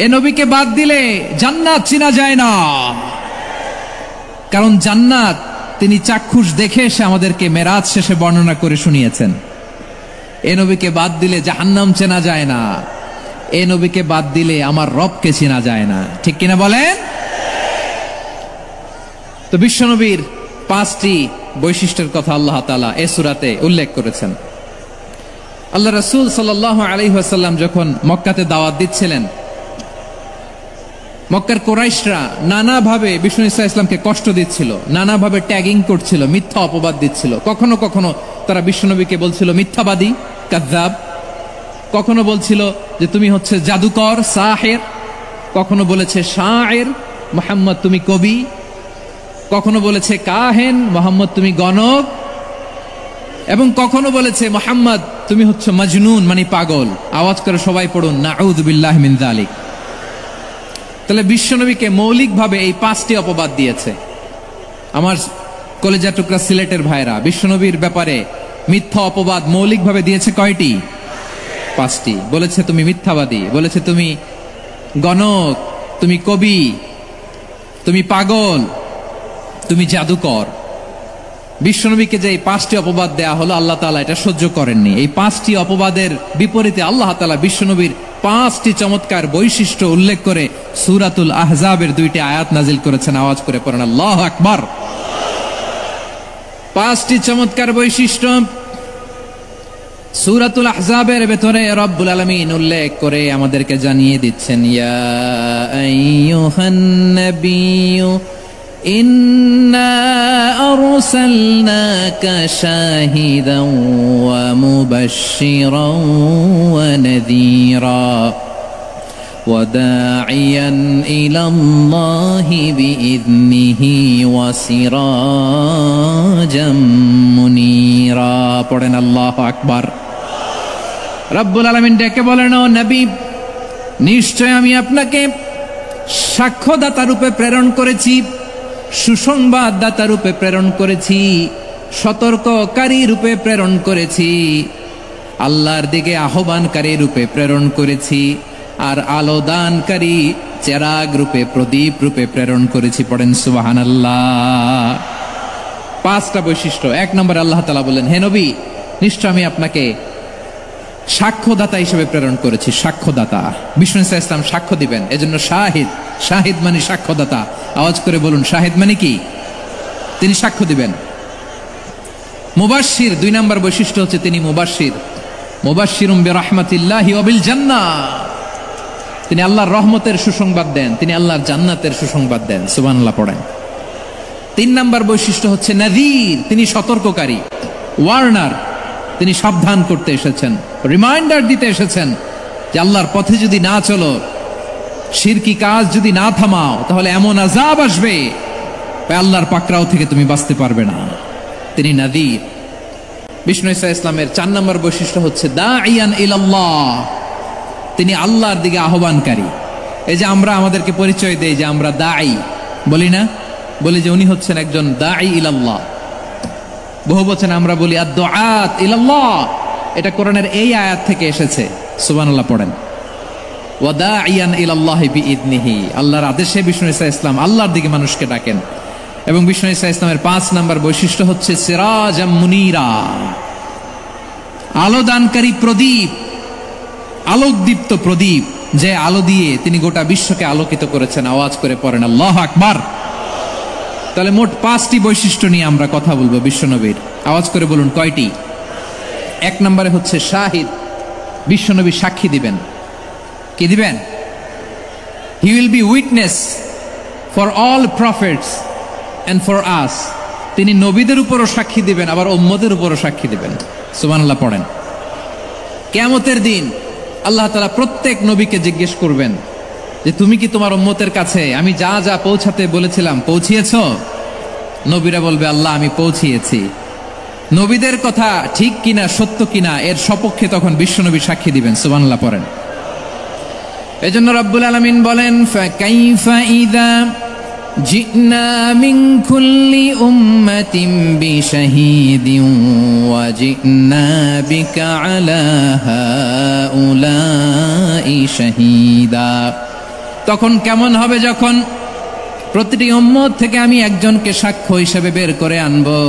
এ নবীকে বাদ দিলে জান্নাত চিনা যায় না, কারণ জান্নাত তিনি চাক্ষুষ দেখে এসে আমাদেরকে মেরাজ শেষে বর্ণনা করে শুনিয়েছেন। এ নবীকে বাদ দিলে জাহান্নাম চেনা যায় না, এ নবীকে বাদ দিলে আমার রবকে চেনা যায় না, ঠিক কিনা বলেন? তো বিশ্বনবীর 5টি বৈশিষ্ট্যের কথা আল্লাহ তাআলা এই সূরাতে উল্লেখ করেছেন। আল্লাহ রাসূল সাল্লাল্লাহু আলাইহি ওয়াসাল্লাম যখন মক্কাতে দাওয়াত দিচ্ছিলেন, মক্কার কুরাইশরা নানাভাবে বিষ্ণু ঈসা ইসলামকে কষ্ট দিচ্ছিল, নানাভাবে ট্যাগিং করছিল, মিথ্যা অপবাদ দিচ্ছিল। কখনো কখনো তারা বিশ্বনবীকে বলছিল মিথ্যাবাদী, কাযযাব। কখনো বলছিল যে তুমি হচ্ছে জাদুকর, সাহির। কখনো বলেছে শায়ের, মুহাম্মদ তুমি কবি। কখনো বলেছে কাহেন, মুহাম্মদ তুমি গণক। এবং কখনো বলেছে মুহাম্মদ তুমি হচ্ছে মজনুন, মানে পাগল। আওয়াজ করে সবাই পড়ুন, নাউযু বিল্লাহি মিন যালিক। তাহলে বিশ্বনবীকে মৌলিকভাবে এই 5টি অপবাদ দিয়েছে। আমার কলেজা টুকরা সিলেটের ভাইরা, বিশ্বনবীর ব্যাপারে মিথ্যা অপবাদ মৌলিকভাবে দিয়েছে কয়টি? 5টি। বলেছে তুমি মিথ্যাবাদী, বলেছে তুমি গণক, তুমি কবি, তুমি পাগল, তুমি জাদুকর। বিশ্বনবীকে যে 5টি অপবাদ দেয়া হলো, আল্লাহ তাআলা এটা সহ্য করেননি। এই 5টি অপবাদের বিপরীতে আল্লাহ তাআলা বিশ্বনবীর 5টি চমৎকার বৈশিষ্ট্য উল্লেখ করে সূরাতুল আহজাবের 2টি আয়াত নাজিল করেছেন। আওয়াজ করে পড়েন আল্লাহু আকবার। 5টি চমৎকার বৈশিষ্ট্য সূরাতুল আহজাবের ভেতরে রব্বুল আলামিন উল্লেখ করে আমাদেরকে জানিয়ে দিচ্ছেন, ইয়া আইয়ুহান নাবিয়্যু ইন্না আরসালনাকা শাহিদান ওয়া মুবাশশিরান ওয়া নাযীরা ওয়া দাঈয়ান ইলাল্লাহি বিইذনিহি ওয়া সিরাজাম মুনীরা। পড়েন আল্লাহু আকবার। রব্বুল আলামিন ডেকে বলেন, ও নবী, নিশ্চয় আমি আপনাকে সাক্ষ্যদাতা রূপে প্রেরণ করেছি, সুসংবাদদাতা রূপে প্রেরণ করেছি, সতর্ককারী রূপে প্রেরণ করেছি, আল্লাহর দিকে আহ্বানকারী রূপে প্রেরণ করেছি, আর আলোদানকারী চেরাগ রূপে, প্রদীপ রূপে প্রেরণ করেছি। পড়েন সুবহানাল্লাহ। 5টা বৈশিষ্ট্য। 1 নম্বরে আল্লাহ তাআলা বলেন, হে নবী, নিশ্চয় আমি আপনাকে সাক্ষ্যদাতা হিসেবে প্রেরণ করেছি। সাক্ষ্যদাতা, বিষ্ণু ইসা ইসলাম সাক্ষ্য দিবেন, এজন্য শাহিদ। শাহিদ মানে সাক্ষ্যদাতা। আওয়াজ করে বলুন, শাহিদ মানে কি? তিনি সাক্ষ্য দিবেন। মুবাশশির, 2 নম্বর বৈশিষ্ট্য হচ্ছে তিনি মুবাশশির। মুবাশশিরুম বিরাহমাতিল্লাহি ওয়া বিল জান্নাহ, তিনি আল্লাহর রহমতের সুসংবাদ দেন, তিনি আল্লাহর জান্নাতের সুসংবাদ দেন। সুবহানাল্লাহ পড়েন। 3 নম্বর বৈশিষ্ট্য হচ্ছে নাযীর, তিনি সতর্ককারী। ওয়ার্নার, তিনি সাবধান করতে এসেছেন, রিমাইন্ডার দিতে এসেছেন যে আল্লাহর পথে যদি না চলো, শিরকি কাজ যদি না থামাও, তাহলে এমন আযাব আসবে আল্লাহর পাকড়াও থেকে তুমি বাঁচতে পারবে না। তিনি নাযীর। বিষ্ণু ইসা ইসলামের 4 নম্বর বৈশিষ্ট্য হচ্ছে দাঈয়ান ইলাল্লাহ, তিনি আল্লাহর দিকে আহ্বানকারী। এই যে আমরা আমাদেরকে পরিচয় দেই যে আমরা দাঈ, বলি না? বলি যে উনি হচ্ছেন একজন দাঈ ইলাল্লাহ। বহু বচনে আমরা বলি আদ-দুআত ইলাল্লাহ, এটা কোরআনের এই আয়াত থেকে এসেছে। সুবহানাল্লাহ পড়েন। ওয়া দাঈয়ান ইলাল্লাহি বিইذনিহি, আল্লাহর আদেশে বিষ্ণু ইসা ইসলাম আল্লাহর দিকে মানুষকে ডাকেন। এবং বিষ্ণু ইসা ইসলামের 5 নম্বর বৈশিষ্ট্য হচ্ছে সিরাজাম মুনীরা, আলো দানকারী প্রদীপ, আলোকদীপ্ত প্রদীপ, যে আলো দিয়ে তিনি গোটা বিশ্বকে আলোকিত করেছেন। আওয়াজ করে পড়েন আল্লাহু আকবার। তাহলে মোট 5টি বৈশিষ্ট্য নিয়ে আমরা কথা বলবো বিশ্বনবীর। আওয়াজ করে বলুন কয়টি? 1 নম্বরে হচ্ছে শাহিদ, বিশ্বনবী সাক্ষী দিবেন। কি দিবেন? He will be witness for all prophets and for us, তিনি নবীদের উপরও সাক্ষী দিবেন, আবার উম্মতের উপরও সাক্ষী দিবেন। সুবহানাল্লাহ পড়েন। কিয়ামতের দিন আল্লাহ তাআলা প্রত্যেক নবীকে জিজ্ঞেস করবেন যে তুমি কি তোমার উম্মতের কাছে আমি যা যা পৌঁছাতে বলেছিলাম পৌঁছিয়েছো? নবীরা বলবে আল্লাহ আমি পৌঁছিয়েছি। নবীদের কথা ঠিক কিনা, সত্য কিনা, এর সপক্ষে তখন বিশ্বনবী সাক্ষী দিবেন। সুবহানাল্লাহ পড়েন। এজন্য রব্বুল আলামিন বলেন, ফাকাইফা ইযা জিনা মিন কুল্লি উম্মাতিন বিশাহীদিন ওয়া জিনা বিকা আলা হাউলাই শাহীদা। তখন কেমন হবে যখন প্রতিটি উম্মত থেকে আমি একজনকে সাক্ষ্য হিসেবে বের করে আনবো,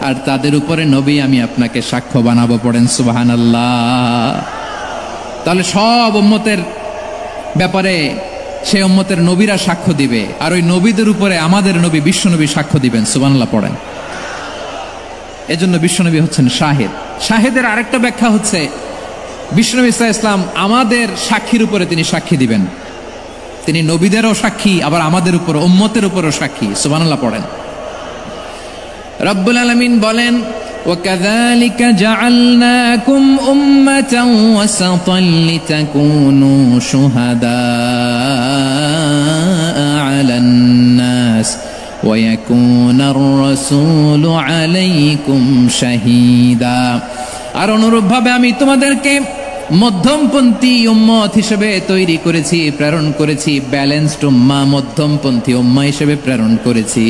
আর তাদের উপরে নবী আমি আপনাকে সাক্ষ্য বানাবো। পড়েন সুবহানাল্লাহ। তাহলে সব উম্মতের ব্যাপারে সেই উম্মতের নবীরা সাক্ষ্য দিবে, আর ওই নবীদের উপরে আমাদের নবী বিশ্বনবী সাক্ষ্য দিবেন। সুবহানাল্লাহ পড়েন। এজন্য বিশ্বনবী হচ্ছেন শাহিদ। শাহিদের আরেকটা ব্যাখ্যা হচ্ছে বিশ্বনবী সাল্লাল্লাহু আলাইহি ওয়াসাল্লাম আমাদের সাক্ষীর উপরে তিনি সাক্ষী দিবেন। তিনি নবীদেরও সাক্ষী, আবার আমাদের উপর উম্মতের উপরও সাক্ষী। সুবহানাল্লাহ পড়েন। রব্বুল আলামিন বলেন, وَكَذَلِكَ جَعَلْنَاكُمْ أُمَّةً وَسَطًا لِتَكُونُوا شُهَدَاءَ عَلَى النَّاسِ وَيَكُونَ الرَّسُولُ عَلَيْكُمْ شَهِيدًا। আর অনুরূপভাবে আমি তোমাদেরকে মধ্যমপন্থী উম্মত হিসেবে তৈরি করেছি, প্রেরণ করেছি। ব্যালেন্সড উম্মাহ, মধ্যমপন্থী উম্মাহ হিসেবে প্রেরণ করেছি,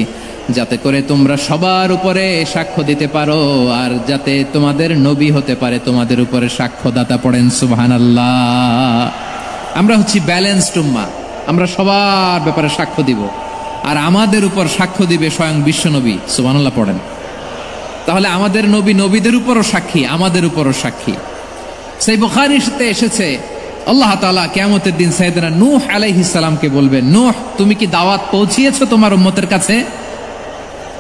যাতে করে তোমরা সবার উপরে সাক্ষ্য দিতে পারো, আর যাতে তোমাদের নবী হতে পারে তোমাদের উপরে সাক্ষ্যদাতা। পড়েন সুবহানাল্লাহ। আমরা হচ্ছি ব্যালেন্সড উম্মাহ, আমরা সবার ব্যাপারে সাক্ষ্য দিব, আর আমাদের উপর সাক্ষ্য দিবে স্বয়ং বিশ্বনবী। সুবহানাল্লাহ পড়েন। তাহলে আমাদের নবী নবীদের উপরও সাক্ষী, আমাদের উপরও সাক্ষী। সেই বুখারীতে এসেছে আল্লাহ তাআলা কিয়ামতের দিন সাইয়েদনা নূহ আলাইহিস সালামকে বলবেন, নূহ তুমি কি দাওয়াত পৌঁছিয়েছো তোমার উম্মতের কাছে?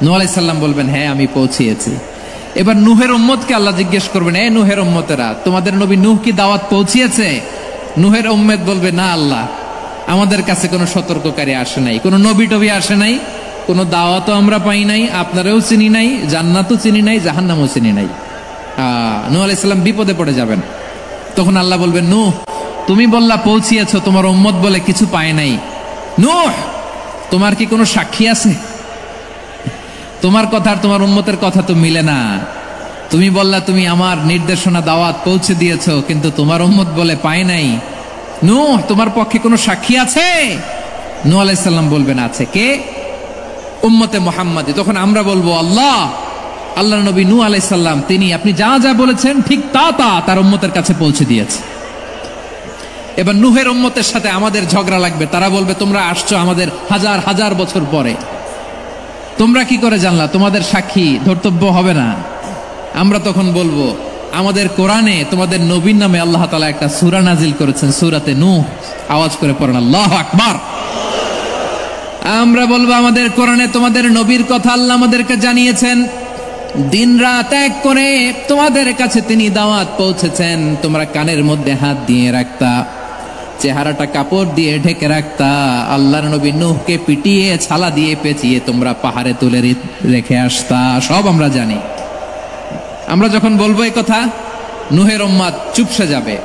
নূহ আলাইহিস সালাম বলবেন, হ্যাঁ আমি পৌঁছিয়েছি। এবার নূহের উম্মতকে আল্লাহ জিজ্ঞেস করবেন, এ নূহের উম্মতেরা, তোমাদের নবী নূহ কি দাওয়াত পৌঁছিয়েছে? নূহের উম্মত বলবে, না আল্লাহ, আমাদের কাছে কোনো সতর্ককারী আসে নাই, কোনো নবী টবি আসে নাই, কোনো দাওয়াতও আমরা পাই নাই, আপনারাও চিনি নাই, জান্নাতও চিনি নাই, জাহান্নামও চিনি নাই। নূহ আলাইহিস সালাম বিপদে পড়ে যাবেন। তখন আল্লাহ বলবেন, নূহ তুমি বললা পৌঁছিয়েছো, তোমার উম্মত বলে কিছু পায় নাই। নূহ তোমার কি কোনো সাক্ষী আছে? তোমার কথা আর তোমার উম্মতের কথা তো মিলে না। তুমি বললা তুমি আমার নির্দেশনা দাওয়াত পৌঁছে দিয়েছো, কিন্তু তোমার উম্মত বলে পায় নাই। নূহ তোমার পক্ষে কোনো সাক্ষী আছে? নূহ আলাইহিস সালাম বলবেন, আছে। কে? উম্মতে মুহাম্মাদী। তখন আমরা বলবো, আল্লাহর নবী নূহ আলাইহিস সালাম তিনি আপনি যা যা বলেছেন ঠিক তা তার উম্মতের কাছে পৌঁছে দিয়েছে। এবার নূহের উম্মতের সাথে আমাদের ঝগড়া লাগবে। তারা বলবে, তোমরা আসছো আমাদের হাজার হাজার বছর পরে, তোমরা কি করে জানলা? তোমাদের সাক্ষী ধর্তব্য হবে না? আমরা তখন বলবো, আমাদের কোরআনে তোমাদের নবীর নামে আল্লাহ তাআলা একটা সূরা নাজিল করেছেন, সূরাতে নূহ। আওয়াজ করে পড়েন আল্লাহু আকবার। আমরা বলবো, আমাদের কোরআনে তোমাদের নবীর কথা আল্লাহ আমাদেরকে জানিয়েছেন, দিন রাত এক করে তোমাদের কাছে তিনি দাওয়াত পৌঁছেছেন। তোমরা কানের মধ্যে হাত দিয়ে রাখতা, চেহারাটা কাপড় দিয়ে ঢেকে রাখতা, আল্লাহর নবী নূহকে পিটিয়ে ছালা দিয়ে পেঁচিয়ে তোমরা পাহাড়ে তুলে রেখে আসতা। সব আমরা জানি। আমরা যখন বলবো এই কথা, নূহের উম্মত চুপসে যাবে।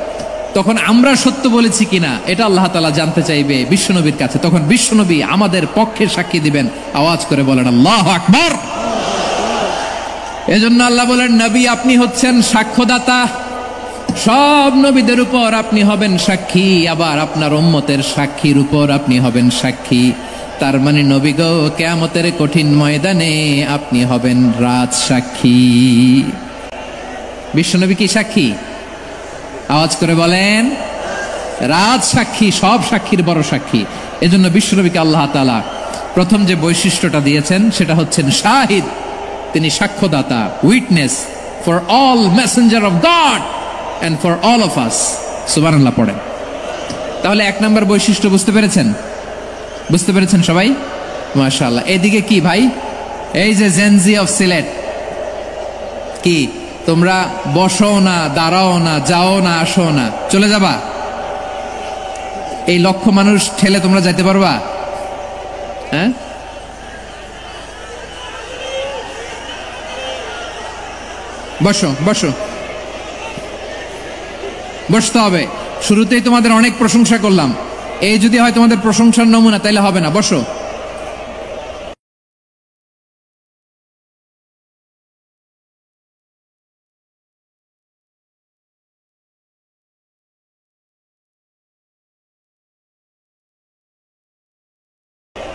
তখন আমরা সত্য বলেছি কিনা এটা আল্লাহ তাআলা জানতে চাইবে বিশ্বনবীর কাছে। তখন বিশ্বনবী আমাদের পক্ষে সাক্ষী দিবেন। আওয়াজ করে বলেন আল্লাহু আকবার। এজন্য আল্লাহ বলেন, নবী আপনি হচ্ছেন সাক্ষ্যদাতা, সব নবীদের উপর আপনি হবেন সাক্ষী, আবার আপনার উম্মতের সাক্ষীর উপর আপনি হবেন সাক্ষী। তার মানে নবী গো, কিয়ামতের কঠিন ময়দানে আপনি হবেন রাজ সাক্ষী। বিশ্বনবী কি সাক্ষী? আওয়াজ করে বলেন, রাজ সাক্ষী, সব সাক্ষীর বড় সাক্ষী। এজন্য বিশ্বনবীকে আল্লাহ তাআলা প্রথম যে বৈশিষ্ট্যটা দিয়েছেন সেটা হচ্ছেন শাহিদ। তিনি সাক্ষ্যদাতা, witness for all messenger of God and for all of us। সুবহানাল্লাহ পড়েন। তাহলে এক নাম্বার বৈশিষ্ট্য বুঝতে পেরেছেন? বুঝতে পেরেছেন সবাই? মাশাআল্লাহ। এদিকে কি ভাই, এই যে জেনজি অফ সিলেট, কি তোমরা বসো না, দাঁড়াও না, যাও না, আসো না, চলে যাবা? এই লক্ষ মানুষ ঠেলে তোমরা যাইতে পারবা? হ্যাঁ, বসো বসো, বসতে হবে। শুরুতেই তোমাদের অনেক প্রশংসা করলাম, এই যদি হয় তোমাদের প্রশংসার নমুনা, তাইলে হবে না। বসো।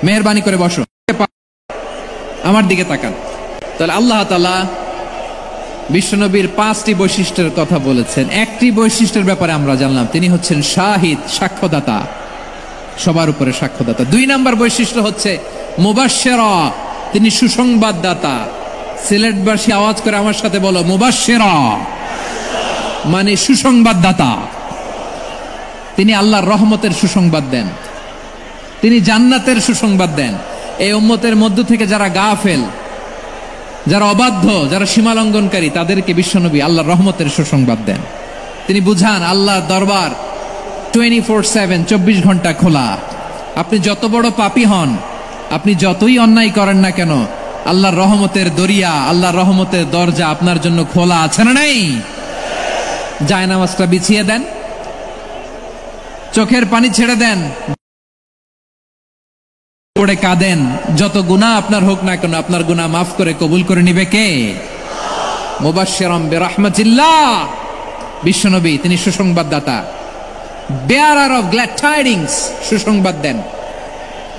মেহেরবানি করে বসো, আমার দিকে তাকান। তাহলে আল্লাহ তাআলা বিশ্বনবীর 5টি বৈশিষ্ট্যের কথা বলেছেন। একটি বৈশিষ্ট্যের ব্যাপারে আমরা জানলাম, তিনি হচ্ছেন শাহিদ, সাক্ষ্যদাতা, সবার উপরে সাক্ষ্যদাতা। 2 নাম্বার বৈশিষ্ট্য হচ্ছে মুবাশশিরা, তিনি সুসংবাদদাতা। সিলেটবাসী আওয়াজ করে আমার সাথে বলো, মুবাশশিরা মানে সুসংবাদদাতা। তিনি আল্লাহর রহমতের সুসংবাদ দেন, তিনি জান্নাতের সুসংবাদ দেন। এই উম্মতের মধ্য থেকে যারা গাফেল, যারা অবাধ্য, যারা সীমালঙ্ঘনকারী, তাদেরকে বিশ্বনবী আল্লাহর রহমতের সুসংবাদ দেন। তিনি বুঝান আল্লাহর দরবার 24/7, 24 ঘন্টা খোলা। আপনি যত বড় পাপী হন, আপনি যতই অন্যায় করেন না কেন, আল্লাহর রহমতের দরিয়া, আল্লাহর রহমতের দরজা আপনার জন্য খোলা আছে না নাই? জায়নামাজটা বিছিয়ে দেন, চোখের পানি ছেড়ে দেন, পড়ে কাঁদেন, যত গুনাহ আপনার হোক না কেন, আপনার গুনাহ মাফ করে কবুল করে নিবে কে? মুবাশশিরাম বিরাহমাতিল্লাহ। বিশ্বনবী তিনি সুসংবাদদাতা, বেয়ারার অফ গ্ল্যাড টাইডিংস, সুসংবাদ দেন।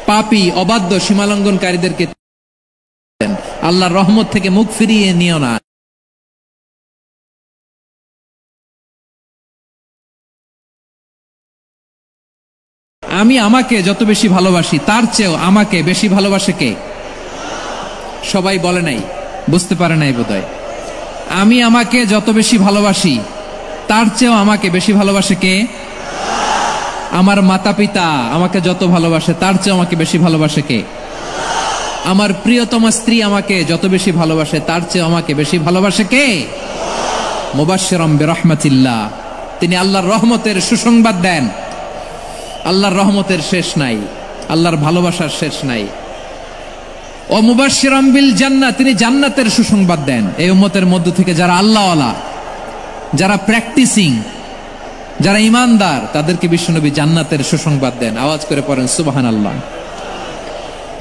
পাপী, অবাধ্য, সীমালঙ্ঘনকারীদেরকে আল্লাহর রহমত থেকে মুখ ফিরিয়ে নিও না। আমি আমাকে যত বেশি ভালোবাসি, তার চেয়েও আমাকে বেশি ভালোবাসে কে? সবাই বলে নাই, বুঝতে পারে নাই বোধহয়। আমি আমাকে যত বেশি ভালোবাসি, তার চেয়েও আমাকে বেশি ভালোবাসে কে? আমার মাতা পিতা আমাকে যত ভালোবাসে, তার চেয়েও আমাকে বেশি ভালোবাসে কে? আমার প্রিয়তমা স্ত্রী আমাকে যত বেশি ভালোবাসে, তার চেয়েও আমাকে বেশি ভালোবাসে কে? মুবাশশিরাম বিরাহমাতিল্লাহ, তিনি আল্লাহর রহমতের সুসংবাদ দেন। আল্লাহর রহমতের শেষ নাই, আল্লাহর ভালোবাসার শেষ নাই। ও মুবাশশিরাম বিল জান্নাহ, তিনি জান্নাতের সুসংবাদ দেন। এই উম্মতের মধ্য থেকে যারা আল্লাহওয়ালা, যারা প্র্যাকটিসিং, যারা ইমানদার, তাদেরকে বিশ্বনবী জান্নাতের সুসংবাদ দেন। আওয়াজ করে পড়েন সুবহানাল্লাহ।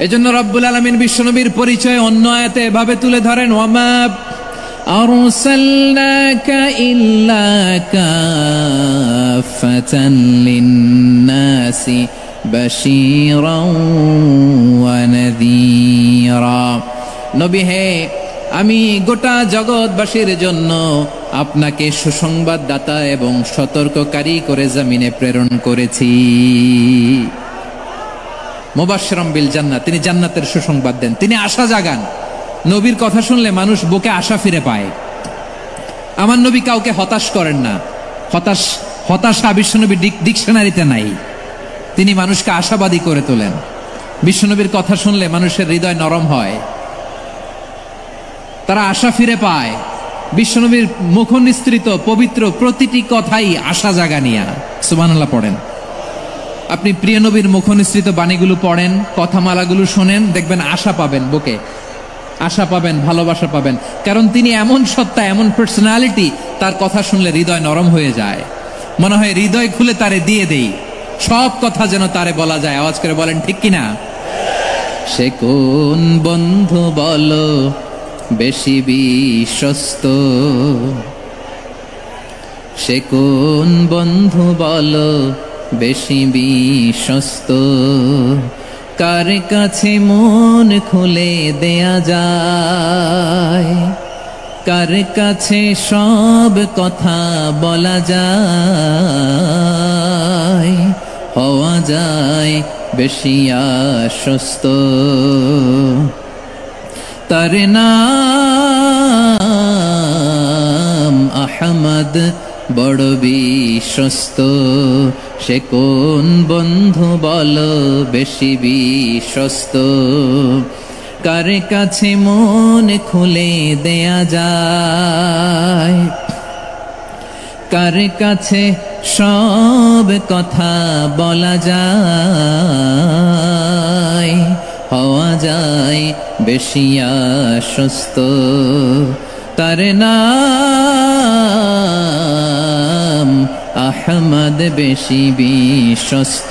এজন্য রব্বুল আলামিন বিশ্বনবীর পরিচয় অন্য আয়াতে এভাবে তুলে ধরেন, ওয়ামা আরসালনাকা ইল্লা কাফাতান লিন্নাসি বাশীরাও ওয়া নাযীরা। নবী হে, আমি গোটা জগৎবাসীর জন্য আপনাকে সুসংবাদদাতা এবং সতর্ককারী করে জমিনে প্রেরণ করেছি। মুবাশশিরাম বিল জান্নাহ, তিনি জান্নাতের সুসংবাদ দেন, তিনি আশা জাগান। নবীর কথা শুনলে মানুষ বুকে আশা ফিরে পায়। আমার নবী কাউকে হতাশ করেন না। হতাশা বিশ্বনবী ডিকশনারিতে নাই। তিনি মানুষকে আশাবাদী করে তোলেন। বিশ্বনবীর কথা শুনলে মানুষের হৃদয় নরম হয়, তারা আশা ফিরে পায়। বিশ্বনবীর মুখ নিঃসৃত পবিত্র প্রতিটি কথাই আশা জাগানিয়া। সুবহানাল্লাহ পড়েন। আপনি প্রিয় নবীর মুখ নিঃসৃত বাণীগুলো পড়েন, কথামালাগুলো শোনেন, দেখবেন আশা পাবেন, বুকে আশা পাবেন, ভালোবাসা পাবেন। কারণ তিনি এমন সত্তা, এমন পার্সোনালিটি, তার কথা শুনলে হৃদয় নরম হয়ে যায়। মনে হয় হৃদয় খুলে তারে দিয়ে দেই, সব কথা যেন তারে বলা যায়। আওয়াজ করে বলেন ঠিক কিনা? সে কোন বন্ধু বলো বেশি বিশ্বস্ত, সে কোন বন্ধু বলো বেশি বিশ্বস্ত, কার কাছে মন খুলে দেয়া যায়, কার কাছে সব কথা বলা যায়, হওয়া যায় বেশি আশ্বস্ত। তার নাম আহমদ, বড় বিশ্বস্ত। সে কোন বন্ধু বলো বেশি বিশ্বস্ত, কার কাছে মন খুলে দেয়া যায়, কার কাছে সব কথা বলা যায়, হওয়া যায় বেশি আশ্বস্ত। তার নাম আহমদ, বেশি বিশ্বস্ত।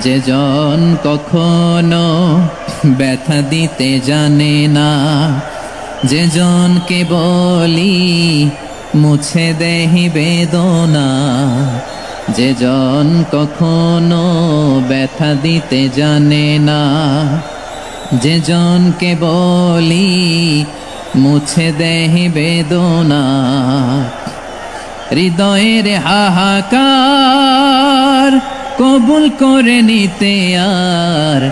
যে জন কখনো ব্যথা দিতে জানে না, যে জনকে বলি মুছে দেহি বেদনা, যে জন কখনো ব্যথা দিতে জানে না, যে জনকে বলি মুছে দেহি বেদনা, হৃদয়ের হাহাকার কবুল করে নিতে আর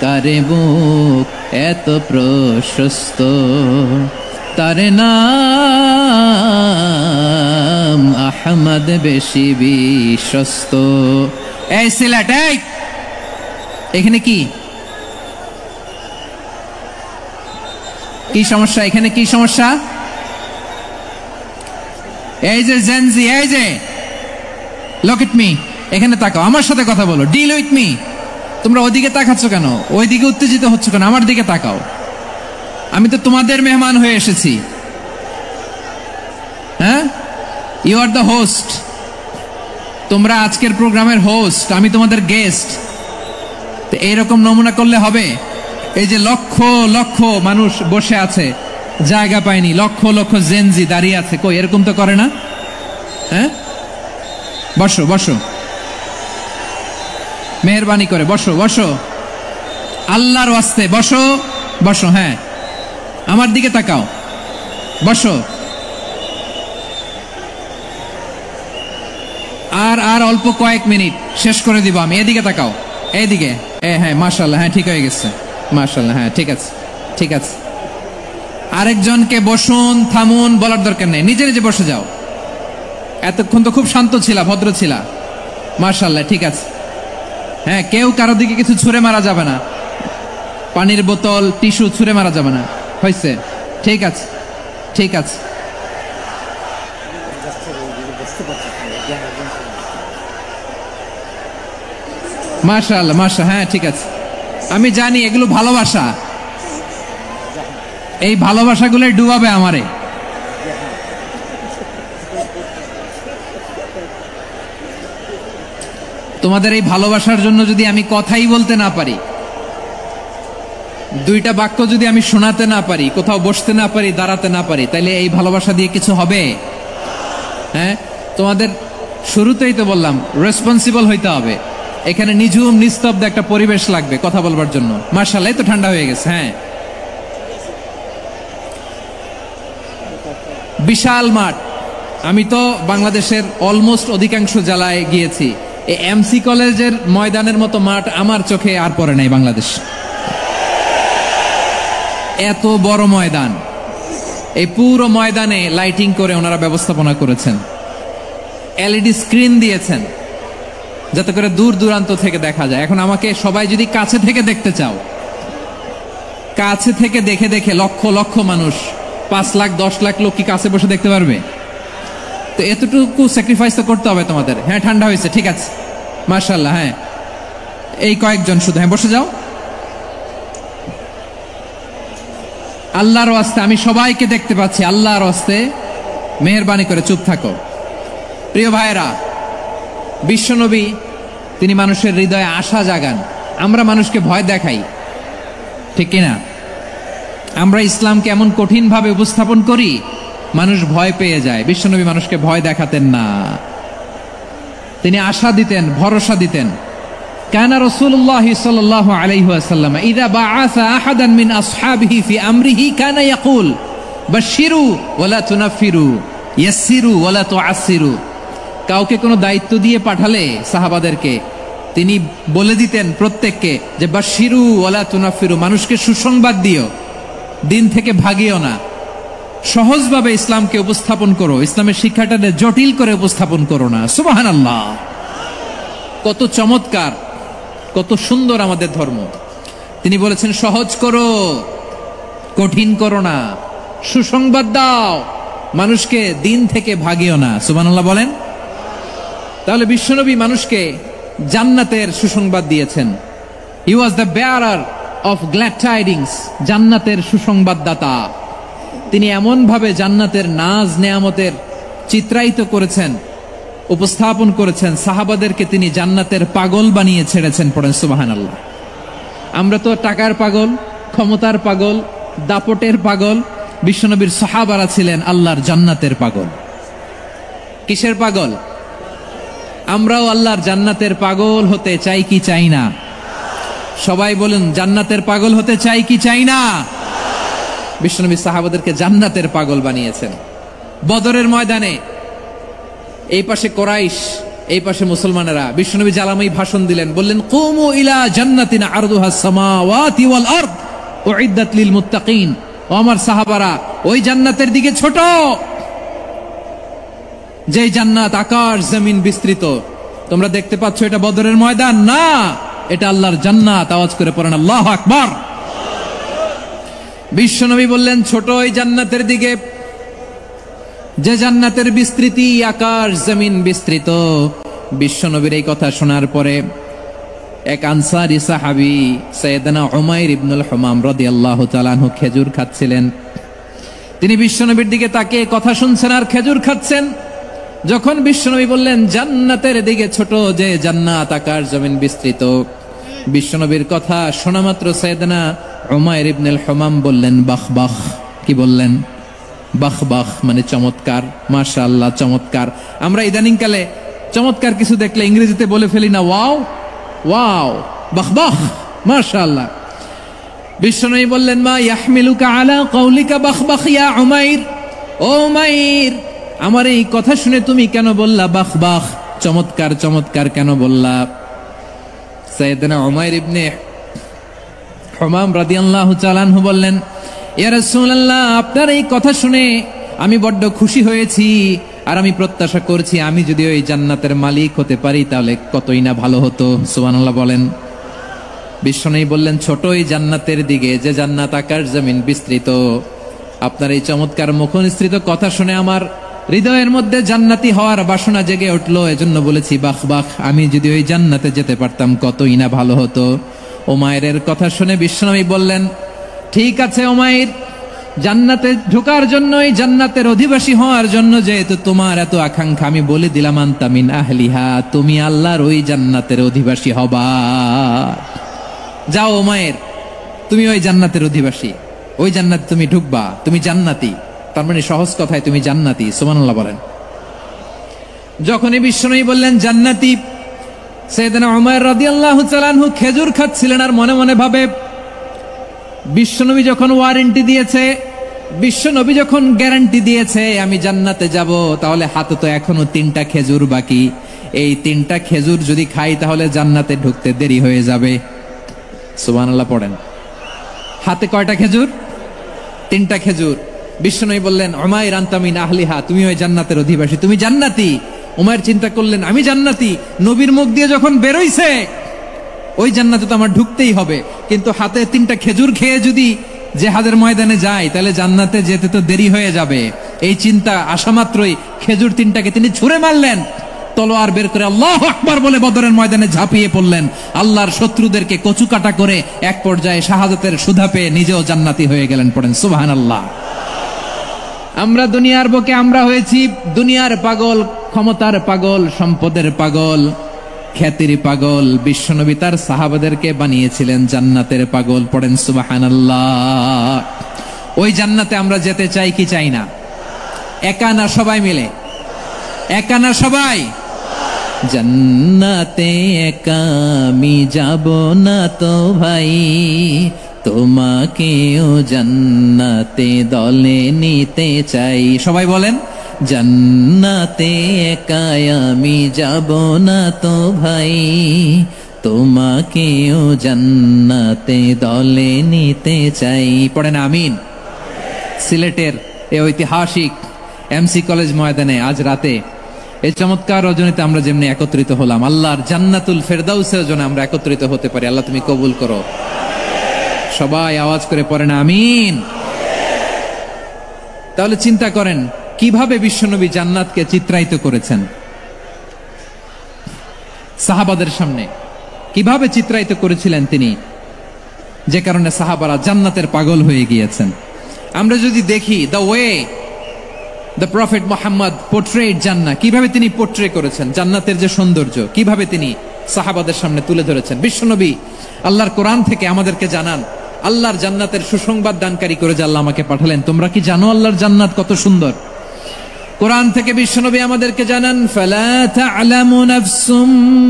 কারে বুক এত প্রশস্ত। তার নাম আহমদ, বেশি বিশ্বস্ত। এই সিলেট, এখানে কি কি সমস্যা? এখানে কি সমস্যা? এই যে জেনজি, এই যে লুক এট মি, এখানে তাকাও, আমার সাথে কথা বলো, ডিল উইথ মি। তোমরা ওইদিকে তাকাচ্ছ কেন? ওইদিকে উত্তেজিত হচ্ছ কেন? আমার দিকে তাকাও। আমি তো তোমাদের মেহমান হয়ে এসেছি। হ্যাঁ, ইউ আর দ্য হোস্ট। তোমরা আজকের প্রোগ্রামের হোস্ট, আমি তোমাদের গেস্ট। তো এইরকম নমুনা করলে হবে? এই যে লক্ষ লক্ষ মানুষ বসে আছে, জায়গা পায়নি, লক্ষ লক্ষ জেনজি দাঁড়িয়ে আছে, কই এরকম তো করে না? হ্যাঁ, বসো বসো, মেহরবানি করে বসো বসো, আল্লাহর ওয়াস্তে বসো বসো। হ্যাঁ, আমার দিকে তাকাও, বসো। আর অল্প কয়েক মিনিট, শেষ করে দিব আমি। এদিকে তাকাও, এইদিকে। হ্যাঁ, মাশাআল্লাহ, হ্যাঁ ঠিক হয়ে গেছে, মাশাআল্লাহ, হ্যাঁ ঠিক আছে, ঠিক আছে। আরেকজনকে বসুন, থামুন বলার দরকার নেই, নিজে নিজে বসে যাও। এতক্ষণ তো খুব শান্ত ছিলা, ভদ্র ছিলা, মাশাআল্লাহ, ঠিক আছে। হ্যাঁ, কেউ কারো দিকে কিছু ছুঁড়ে মারা যাবে না, পানির বোতল, টিস্যু ছুঁড়ে মারা যাবে না, হয়েছে? ঠিক আছে, ঠিক আছে। মাশাআল্লাহ, মাশাআল্লাহ, হ্যাঁ ঠিক আছে। আমি জানি এগুলো ভালোবাসা, এই ভালোবাসাগুলোই ডুবাবে আমারে। তোমাদের এই ভালোবাসার জন্য যদি আমি কথাই বলতে না পারি, দুইটা বাক্য যদি আমি শোনাতে না পারি, কোথাও বসতে না পারি, দাঁড়াতে না পারি, তাহলে এই ভালোবাসা দিয়ে কিছু হবে? হ্যাঁ, তোমাদের শুরুতেই তো বললাম রেসপন্সিবল হইতে হবে। এখানে নিঝুম নিস্তব্ধ একটা পরিবেশ লাগবে কথা বলবার জন্য। মাশাআল্লাহ, তো ঠান্ডা হয়ে গেছে। হ্যাঁ, বিশাল মাঠ। আমি তো বাংলাদেশের অলমোস্ট অধিকাংশ জেলায় গিয়েছি। এই এমসি কলেজের ময়দানের মতো মাঠ আমার চোখে আর পড়ে নাই বাংলাদেশ। এত বড় ময়দান, এই পুরো ময়দানে লাইটিং করে ওনারা ব্যবস্থাপনা করেছেন, এলইডি স্ক্রিন দিয়েছেন যাতে করে দূর দূরান্ত থেকে দেখা যায়। এখন আমাকে সবাই যদি কাছে থেকে দেখতে চাও, কাছে থেকে দেখে দেখে লক্ষ লক্ষ মানুষ, 5 লাখ 10 লাখ লোক কি কাছে বসে দেখতে পারবে? তো এতটুকু স্যাক্রিফাইস তো করতে হবে তোমাদের। হ্যাঁ, ঠান্ডা হয়েছে, ঠিক আছে, মাশাআল্লাহ। হ্যাঁ, এই কয়েকজন শুধু, হ্যাঁ বসে যাও। আল্লাহর ওয়াস্তে আমি সবাইকে দেখতে পাচ্ছি, আল্লাহর ওয়াস্তে মেহেরবানি করে চুপ থাকো। প্রিয় ভাইরা, বিশ্বনবী তিনি মানুষের হৃদয়ে আশা জাগান। আমরা মানুষকে ভয় দেখাই, ঠিক কিনা? আমরা ইসলামকে এমন কঠিন ভাবে উপস্থাপন করি, মানুষ ভয় পেয়ে যায়। বিশ্বনবী মানুষকে ভয় দেখাতেন না, তিনি আশা দিতেন, ভরসা দিতেন। কানা রাসূলুল্লাহ সাল্লাল্লাহু আলাইহি ওয়াসাল্লাম ইযা বাআসা আহাদান মিন আসহাবিহি ফি আমরিহি কানা ইয়াকুল বাশশিরু ওয়ালা তুনাফিরু ইয়াসসিরু ওয়ালা তুআসসিরু। কাউকে কোনো দায়িত্ব দিয়ে পাঠালে সাহাবাদেরকে তিনি বলে দিতেন প্রত্যেককে যে বাশশিরু ওয়ালা তুনাফিরু, মানুষকে সুসংবাদ দিও, দিন থেকে ভাগিও না, সহজভাবে ইসলামকে উপস্থাপন করো, ইসলামের শিক্ষাটাকে জটিল করে উপস্থাপন করো না। সুবহানাল্লাহ, কত চমৎকার, কত সুন্দর আমাদের ধর্ম। তিনি বলেছেন সহজ করো, কঠিন করো না, সুসংবাদ দাও, মানুষকে দিন থেকে ভাগিও না। সুবহানাল্লাহ বলেন। তাহলে বিশ্বনবী মানুষকে জান্নাতের সুসংবাদ দিয়েছেন। He was the bearer of glad tidings, জান্নাতের সুসংবাদদাতা। তিনি এমন ভাবে জান্নাতের নাজ নেয়ামতের চিত্রায়িত করেছেন, উপস্থাপন করেছেন, সাহাবাদেরকে তিনি জান্নাতের পাগল বানিয়ে ছেড়েছেন। পড়েন সুবহানাল্লাহ। আমরা তো টাকার পাগল, ক্ষমতার পাগল, দাপটের পাগল। বিশ্বনবীর সাহাবারা ছিলেন আল্লাহর জান্নাতের পাগল। কিসের পাগল? আমরাও আল্লাহর জান্নাতের পাগল হতে চাই কি চাই না? সবাই বলুন, জান্নাতের পাগল হতে চাই কি চাই না? বিশ্বনবী সাহাবাদেরকে জান্নাতের পাগল বানিয়েছেন। বদরের ময়দানে এই পাশে কোরাইশ, এই পাশে মুসলমানেরা। বিশ্বনবী জালামাই ভাষণ দিলেন, বললেন কুমু ইলা জান্নাতিন আরদুহাস সামাওয়াতি ওয়াল আরদ উইদ্দাত লিল মুত্তাকিন। ও আমার সাহাবারা, ওই জান্নাতের দিকে ছোট, যে জান্নাত আকাশ জমিন বিস্তৃত। তোমরা দেখতে পাচ্ছ এটা বদরের ময়দান না, এটা আল্লাহর জান্নাত। আওয়াজ করে পড়েন আল্লাহু আকবার। বিশ্বনবী বললেন ছোট ওই জান্নাতের দিকে, যে জান্নাতের বিস্তৃতি আকাশ জমিন বিস্তৃত। বিশ্বনবীর এই কথা শোনার পরে এক আনসারী সাহাবী সাইয়েদনা উমাইর ইবনুল হুমাম রাদিয়াল্লাহু তাআলা আনহু খেজুর খাচ্ছিলেন। তিনি বিশ্বনবীর দিকে তাকিয়ে কথা শুনছেন আর খেজুর খাচ্ছেন। যখন বিশ্বনবী বললেন জান্নাতের দিকে ছোট, যে জান্নাত আকাশ জমিন বিস্তৃত, বিশ্বনবীর কথা শোনা মাত্র সাইয়েদনা উমাইর ইবনুল হুমাম বললেন বাহ বাহ। কি বললেন? বাহ বাহ, মানে চমৎকার, মাশাআল্লাহ, চমৎকার। আমরা ইদানিং কালে চমৎকার কিছু দেখলে ইংরেজিতে বলে ফেলি না, ওয়াও ওয়াও, বাহ বাহ, মাশাআল্লাহ। বিশ্বনবী বললেন মা ইয়াহমিলুকা আলা কাউলিকা বাহ বাহ ইয়া উমাইর। ও উমাইর, আমার এই কথা শুনে তুমি কেন বললা বাহ বাহ, চমৎকার চমৎকার কেন বললা? সাইয়েদনা উমাইর ইবনে হুমাম রাদিয়াল্লাহু তাআলা আনহু বললেন ইয়া রাসূলুল্লাহ, আপনার এই কথা শুনে আমি বড্ড খুশি হয়েছি, আর আমি প্রত্যাশা করছি আমি যদি ওই জান্নাতের মালিক হতে পারি তাহলে কতই না ভালো হতো। সুবহানাল্লাহ বলেন। বিশ্বনবী বললেন ছোট ওই জান্নাতের দিকে, যে জান্নাত আকাশ জমিন বিস্তৃত। আপনার এই চমৎকার মুখনিসৃত কথা শুনে আমার হৃদয়ের মধ্যে জান্নাতি হওয়ার বাসনা জেগে উঠলো, এজন্য বলেছি বাহ বাহ, আমি যদি ওই জান্নাতে যেতে পারতাম কতই না ভালো হতো। উমাইরের কথা শুনে বিশ্বনবী বললেন ঠিক আছে উমাইর, জান্নাতে ঢোকার জন্য, এই জান্নাতের অধিবাসী হওয়ার জন্য যেহেতু তোমার এত আকাঙ্ক্ষা, আমি বলে দিলাম আনতা মিন আহলিহা, তুমি আল্লাহর ওই জান্নাতের অধিবাসী হবা। যাও উমাইর, তুমি ওই জান্নাতের অধিবাসী, ওই জান্নাতে তুমি ঢুকবা, তুমি জান্নাতি। তার মানে সহজ কথায় তুমি জান্নাতি। সুবহানাল্লাহ বলেন। যখনই বিশ্বনবী বললেন জান্নাতি, সাইয়েদনা উমাইর রাদিয়াল্লাহু তাআলা আনহু খেজুর খাচ্ছিলেন আর মনে মনে ভাবে বিশ্বনবী যখন ওয়ারেন্টি দিয়েছে, বিশ্বনবী যখন গ্যারান্টি দিয়েছে আমি জান্নাতে যাব, তাহলে হাতে তো এখনো 3টা খেজুর বাকি। এই 3টা খেজুর যদি খাই তাহলে জান্নাতে ঢুকতে দেরি হয়ে যাবে। সুবহানাল্লাহ পড়েন। হাতে কয়টা খেজুর? 3টা খেজুর। বিশ্বনবী বললেন, উমাইর আনতা মিন আহলিহা, তুমি ওই জান্নাতের অধিবাসী, তুমি জান্নাতি। উমাইর চিন্তা করলেন, আমি জান্নাতি, নবীর মুখ দিয়ে যখন বেরোইছে ওই জান্নাতে তো আমার ঢুকতেই হবে, কিন্তু হাতে 3টা খেজুর খেয়ে যদি জিহাদের ময়দানে যাই তাহলে জান্নাতে যেতে তো দেরি হয়ে যাবে। এই চিন্তা আসা মাত্রই খেজুর 3টাকে তিনি ছুঁড়ে মারলেন, তলোয়ার বের করে আল্লাহু আকবার বলে বদরের ময়দানে ঝাঁপিয়ে পড়লেন। আল্লাহর শত্রুদেরকে কচুকাটা করে এক পর্যায়ে শাহাদাতের সুধা পেয়ে নিজেও জান্নাতি হয়ে গেলেন। পড়েন সুবহানাল্লাহ। আমরা দুনিয়ার বুকে আমরা হয়েছি দুনিয়ার পাগল, ক্ষমতার পাগল, সম্পদের পাগল, খ্যাতির পাগল। বিশ্বনবী তার সাহাবাদেরকে বানিয়েছিলেন জান্নাতের পাগল। পড়েন সুবহানাল্লাহ। ওই জান্নাতে আমরা যেতে চাই কি চাই না? একা না সবাই মিলে? একা না সবাই? জান্নাতে একা আমি যাব না তো ভাই, তোমাকেও জান্নাতে দলে নিতে চাই। সবাই বলেন, জান্নাতে একা আমি যাব না তো ভাই, তোমাকেও জান্নাতে দলে নিতে চাই। পড়েন আমিন। সিলেটের এই ঐতিহাসিক এমসি কলেজ ময়দানে আজ রাতে এই চমৎকার রজনীতে আমরা যেমনি একত্রিত হলাম, আল্লাহর জান্নাতুল ফেরদাউসের জন্য আমরা একত্রিত হতে পারি। আল্লাহ তুমি কবুল করো। সবাই আওয়াজ করে পড়েন আমিন। তাহলে চিন্তা করেন কিভাবে বিশ্বনবী জান্নাতকে চিত্রায়িত করেছেন সাহাবাদের সামনে, কিভাবে চিত্রায়িত করেছিলেন তিনি, যে কারণে সাহাবারা জান্নাতের পাগল হয়ে গিয়েছেন। আমরা যদি দেখি the way the prophet Muhammad portrait জান্নাত, কিভাবে তিনি পোর্ট্রে করেছেন জান্নাতের যে সৌন্দর্য, কিভাবে তিনি সাহাবাদের সামনে তুলে ধরেছেন। বিশ্বনবী আল্লাহর কোরআন থেকে আমাদেরকে জানান আল্লাহর জান্নাতের সুসংবাদ দানকারী করে যে আল্লাহ আমাকে পাঠালেন। তোমরা কি জানো আল্লাহর জান্নাত কত সুন্দর? কোরআন থেকে বিশ্বনবী আমাদেরকে জানান, ফালা তা'লামু নাফসুম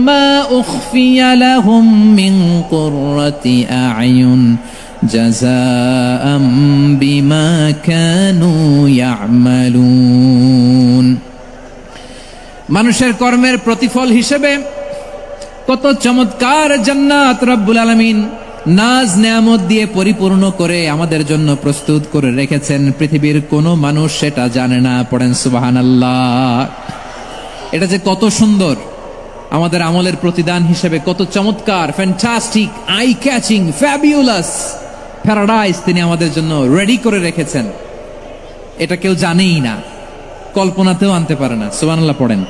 মা উখফিয়া লাহুম মিন কুররাতি আ'য়ুন জাযাআম বিমা কানু ইয়া'মালুন। মানুষের কর্মের প্রতিফল হিসেবে কত চমৎকার জান্নাত রব্বুল আলামিন নাজ নেয়ামত দিয়ে পরিপূর্ণ করে আমাদের জন্য প্রস্তুত করে রেখেছেন। পৃথিবীর কোনো মানুষ সেটা জানে না। পড়েন সুবহানাল্লাহ। এটা যে কত সুন্দর, আমাদের আমলের প্রতিদান হিসেবে কত চমৎকার, fantastic, eye catching, fabulous paradise তিনি আমাদের জন্য রেডি করে রেখেছেন। এটা কেউ জানেই না, কল্পনাতেও আনতে পারে না। সুবহানাল্লাহ পড়েন।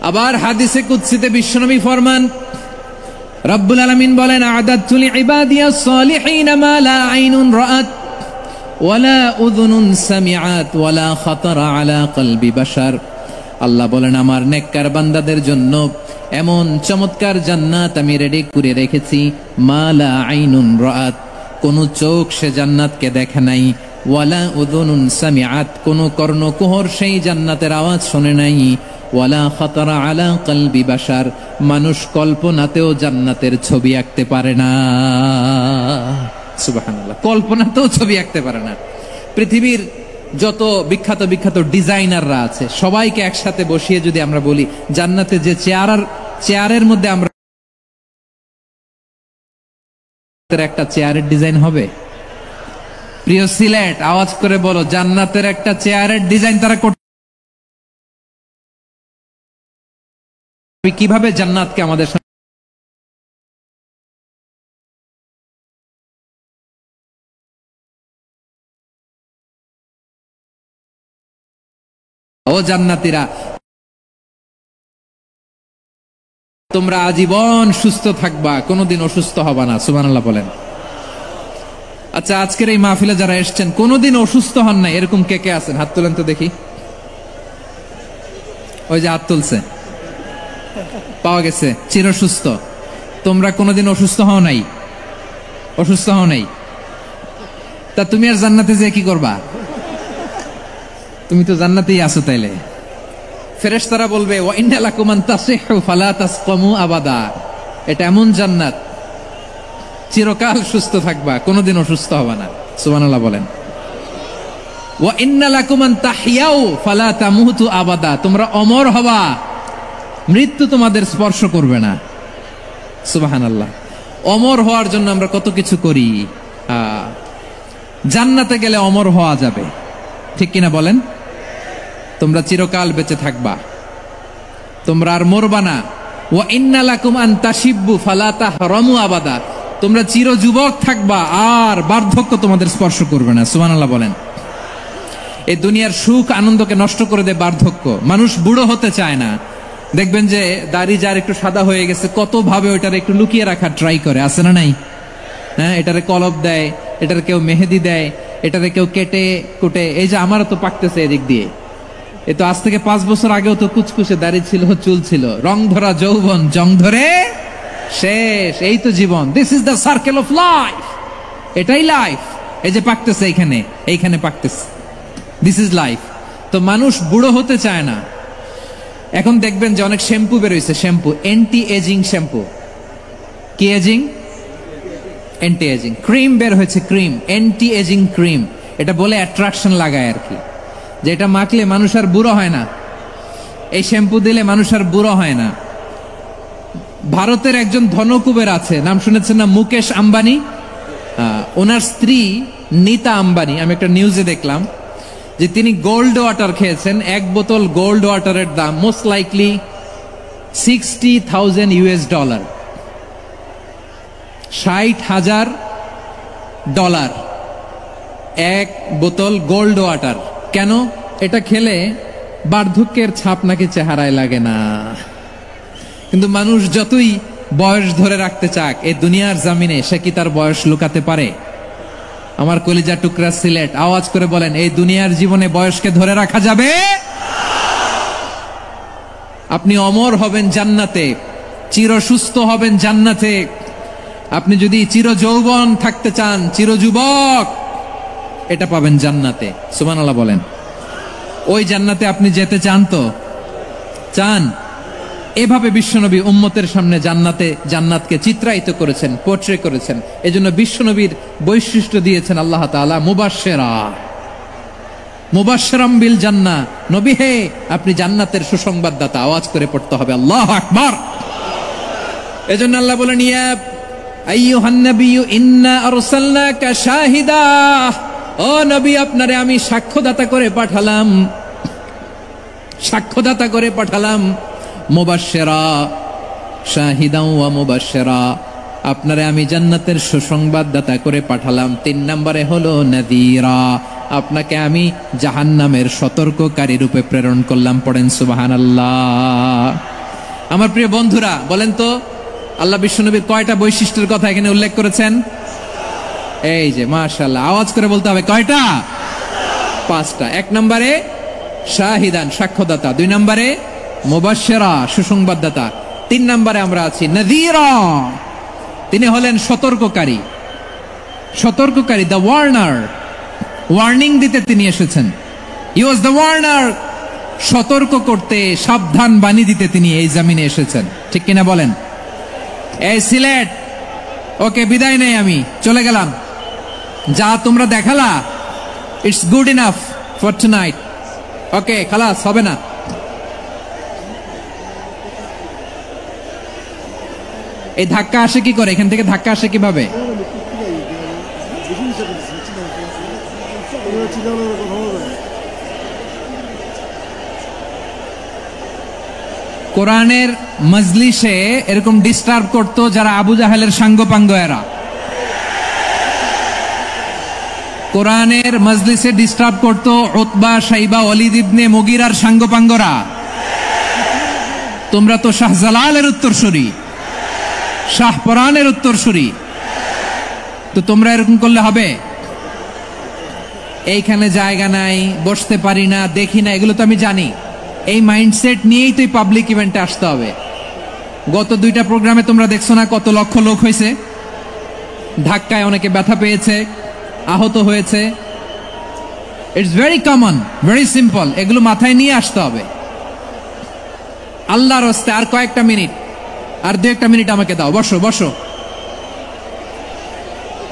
আবার হাদিসে কুদসিতে বিশ্বনবী ফরমান, রব্বুল আলামিন বলেন, আ'দাদতু লিইবাদিয়াস সালিহিন মা লা আইনুন রাআত ওয়ালা উযুনুন সামিআত ওয়ালা খাতারা আলা কলবি বাশার। আল্লাহ বলেন, আমার নেককার বান্দাদের জন্য এমন চমৎকার জান্নাত আমি রেডি করে রেখেছি, মা লা আইনুন রাআত, কোন চোখ সে জান্নাতকে দেখে নাই, ওয়ালা উযুনুন সামিআত, কোন কর্ণকুহর সেই জান্নাতের আওয়াজ শুনে নাই, ওয়ালা খাতারা আলা কলবি বাশার, মানুষ কল্পনাতেও জান্নাতের ছবি আঁকতে পারে না। সুবহানাল্লাহ, কল্পনাতেও ছবি আঁকতে পারে না। পৃথিবীর যত বিখ্যাত বিখ্যাত ডিজাইনাররা আছে সবাইকে একসাথে বসিয়ে যদি আমরা বলি জান্নাতে যে চেয়ারের মধ্যে আমরা একটা চেয়ারের ডিজাইন হবে, প্রিয় সিলেট আওয়াজ করে বলো, জান্নাতের একটা চেয়ারের ডিজাইন তারা কিভাবে জান্নাতকে আমাদের ও জান্নাতীরা, তোমরা আজীবন সুস্থ থাকবা, কোনোদিন অসুস্থ হবা না। সুবহানাল্লাহ বলেন। আচ্ছা, আজকের এই মাহফিলে যারা এসেছেন কোনোদিন অসুস্থ হন না এরকম কে কে আছেন? হাত তোলেন তো দেখি। ওই যে হাত তুলছে, পাওয়া গেছে, চির সুস্থ। তোমরা কোনোদিন অসুস্থ হও নাই? অসুস্থ হও নাই? তা তুমি আর জান্নাতে যে কি করবা? তুমি তো জান্নাতেই আছো। তাইলে ফেরেশতারা বলবে, ওয়া ইন্না লাকুম আন তাসিহু ফালা তাসকামু আবাদা, এটা এমন জান্নাত চিরকাল সুস্থ থাকবা, কোনোদিন অসুস্থ হবা না। সুবহানাল্লাহ বলেন। ওয়া ইন্না লাকুম আন তাহইয়াউ ফালা তামুতু আবাদা, তোমরা অমর হবা, মৃত্যু তোমাদের স্পর্শ করবে না। সুবহানাল্লাহ। অমর হওয়ার জন্য আমরা কত কিছু করি। জান্নাতে গেলে অমর হওয়া যাবে, ঠিক কিনা বলেন? তোমরা চিরকাল বেঁচে থাকবা, তোমরা আর মরবা না। ওয়া ইন্না লাকুম আন তাশিব্বু ফালা তাহরামু আবাদা, তোমরা চির যুবক থাকবা, আর বার্ধক্য তোমাদের স্পর্শ করবে না। সুবহানাল্লাহ বলেন। এই দুনিয়ার সুখ আনন্দকে নষ্ট করে দেয় বার্ধক্য। মানুষ বুড়ো হতে চায় না। দেখবেন যে দাড়ি যার একটু সাদা হয়ে গেছে, কত ভাবে ওইটারে একটু লুকিয়ে রাখার ট্রাই করে, আছে না নাই? হ্যাঁ, এটারে কলব দেয়, এটারে কেউ মেহেদি দেয়, এটারে কেউ কেটে কুটে। এই যে আমারও তো পাকতেছে এদিক দিয়ে, এ তো আজ থেকে 5 বছর আগেও তো কুচকুচে দাড়ি ছিল, চুল ছিল, রং ধরা যৌবন জং ধরে শেষ। এই তো জীবন। This is the circle of life. এটাই লাইফ। এই যে পাকতেছে এইখানে পাকতেছে, দিস ইজ লাইফ। তো মানুষ বুড়ো হতে চায় না। এখন দেখবেন যে অনেক শ্যাম্পু বেরোইছে, শ্যাম্পু অ্যান্টি এজিং শ্যাম্পু। কি এজিং? Anti ageing. ক্রিম বের হয়েছে, ক্রিম, অ্যান্টি এজিং ক্রিম। এটা বলে অ্যাট্রাকশন লাগায় আর কি, যে এটা মাখলে মানুষ আর বুড়ো হয় না, এই শ্যাম্পু দিলে মানুষ আর বুড়ো হয় না। ভারতের একজন ধনকুবের আছে, নাম শুনেছেন না? মুকেশ আম্বানি। ওনার স্ত্রী নীতা আম্বানি, আমি একটা নিউজে দেখলাম যে তিনি গোল্ড ওয়াটার খেয়েছেন। 1 বোতল গোল্ড ওয়াটারের দাম মোস্ট লাইকলি $60,000 $60,000 1 বোতল গোল্ড ওয়াটার। কেন? এটা খেলে বার্ধক্যের ছাপ নাকি চেহারায় লাগে না। কিন্তু মানুষ যতই বয়স ধরে রাখতে চাক এই দুনিয়ার জামিনে, সে কি তার বয়স লুকাতে পারে? আমার কলিজা টুকরা সিলেট, আওয়াজ করে বলেন, এই দুনিয়ার জীবনে বয়সকে ধরে রাখা যাবে? আপনি অমর হবেন জান্নাতে, চির সুস্থ হবেন জান্নাতে। আপনি যদি চির যৌবন থাকতে চান, চির যুবক, এটা পাবেন জান্নাতে। সুবহানাল্লাহ বলেন। ওই জান্নাতে আপনি যেতে চান তো? চান? এভাবে বিশ্বনবী উম্মতের সামনে জান্নাতকে চিত্রায়িত করেছেন, পোর্ট্রে করেছেন। এজন্য বিশ্বনবীর বৈশিষ্ট্য দিয়েছেন আল্লাহ তাআলা মুবাশশিরাম বিল জান্নাহ। নবী হে, আপনি জান্নাতের সুসংবাদদাতা। আওয়াজ করে পড়তে হবে আল্লাহু আকবার। এজন্য আল্লাহ বলেন, ইয়া আইয়ুহান নাবিয়্যু ইন্না আরসালনাকা শাহিদা, ও নবী, আপনারে আমি সাক্ষ্যদাতা করে পাঠালাম। মুবাশশিরা শাহিদা ওয়া মুবাশশিরা, আপনারে আমি জান্নাতের সুসংবাদদাতা করে পাঠালাম। 3 নম্বরে হলো নাযীরা, আপনাকে আমি জাহান্নামের সতর্ককারী রূপে প্রেরণ করলাম। পড়েন সুবহানাল্লাহ। আমার প্রিয় বন্ধুরা, বলেন তো আল্লাহ বিশ্বনবীর কয়টা বৈশিষ্ট্যের কথা এখানে উল্লেখ করেছেন? এই যে মাশাআল্লাহ, আওয়াজ করে বলতে হবে, কয়টা? 5টা। 1 নম্বরে শাহিদান, সাক্ষ্যদাতা। 2 নম্বরে মুবাশশিরা, সুসংবাদদাতা। 3 নম্বরে আমরা আছি নাযীরা, তিনি হলেন সতর্ককারী। দ্য ওয়ার্নার, ওয়ার্নিং দিতে তিনি এসেছেন। হি ওয়াজ দ্য ওয়ার্নার, সতর্ক করতে, সাবধান বাণী দিতে তিনি এই জমিনে এসেছেন। ঠিক কিনা বলেন? এই সিলেট, ওকে, বিদায় নেই, আমি চলে গেলাম। যা তোমরা দেখালা, it's good enough for tonight. Okay, খালাস, হবে না। এই ধাক্কা আসে কি করে? এখান থেকে ধাক্কা আসে কিভাবে? কোরআনের মজলিসে এরকম ডিস্টার্ব করতো যারা আবু জাহেলের সাঙ্গপাঙ্গ এরা। কোরআনের মজলিসে ডিস্টার্ব করতো উতবা, শাইবা, ওয়ালিদ ইবনে মুগিরার সাঙ্গপাঙ্গরা। তোমরা তো শাহজালালের উত্তরসূরি, শাহপরানের উত্তরসূরি, তো তোমরা এরকম করলে হবে? এইখানে জায়গা নাই, বসতে পারি না, দেখি না, এগুলো তো আমি জানি। এই মাইন্ডসেট নিয়েই তো পাবলিক ইভেন্টে আসতে হবে। গত 2টা প্রোগ্রামে তোমরা দেখছো না কত লক্ষ লোক হয়েছে? ধাক্কায় অনেকে ব্যথা পেয়েছে, আহত হয়েছে। It's very common, very simple. এগুলো মাথায় নিয়ে আসতে হবে। আল্লাহর হস্তে আর কয়েকটা মিনিট, আর 2-1 মিনিট আমাকে দাও। বসো বসো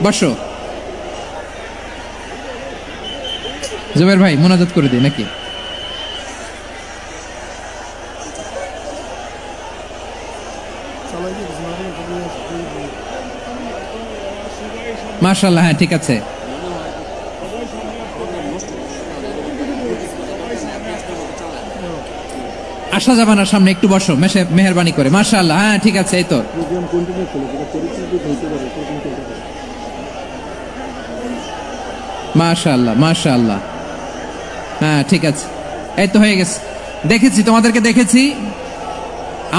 বসো। জুবাইর ভাই, মোনাজাত করে দিই নাকি? মাশাআল্লাহ, হ্যাঁ ঠিক আছে। আসা যাবে না সামনে, একটু বসো মেহেরবানি করে। মাশাআল্লাহ, হ্যাঁ ঠিক আছে, এই তো মাশাআল্লাহ মাশাআল্লাহ, হ্যাঁ ঠিক আছে, এই তো হয়ে গেছে। দেখেছি তোমাদেরকে, দেখেছি।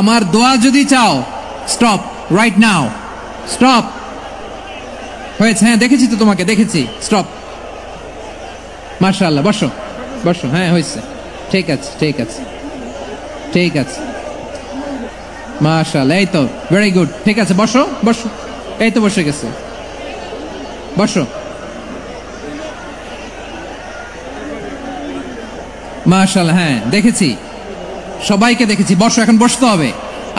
আমার দোয়া যদি চাও, স্টপ রাইট নাও, স্টপ। হয়েছে, হ্যাঁ দেখেছি তো তোমাকে, দেখেছি, স্টপ। মাশাআল্লাহ, বসো বসো, হ্যাঁ হয়েছে, ঠিক আছে ঠিক আছে ঠিক আছে, মাশাআল্লাহ, এই তো ভেরি গুড, ঠিক আছে, বসো বসো, এই তো বসে গেছে, বসো। মাশাআল্লাহ, হ্যাঁ দেখেছি, সবাইকে দেখেছি। বসো, এখন বসতে হবে।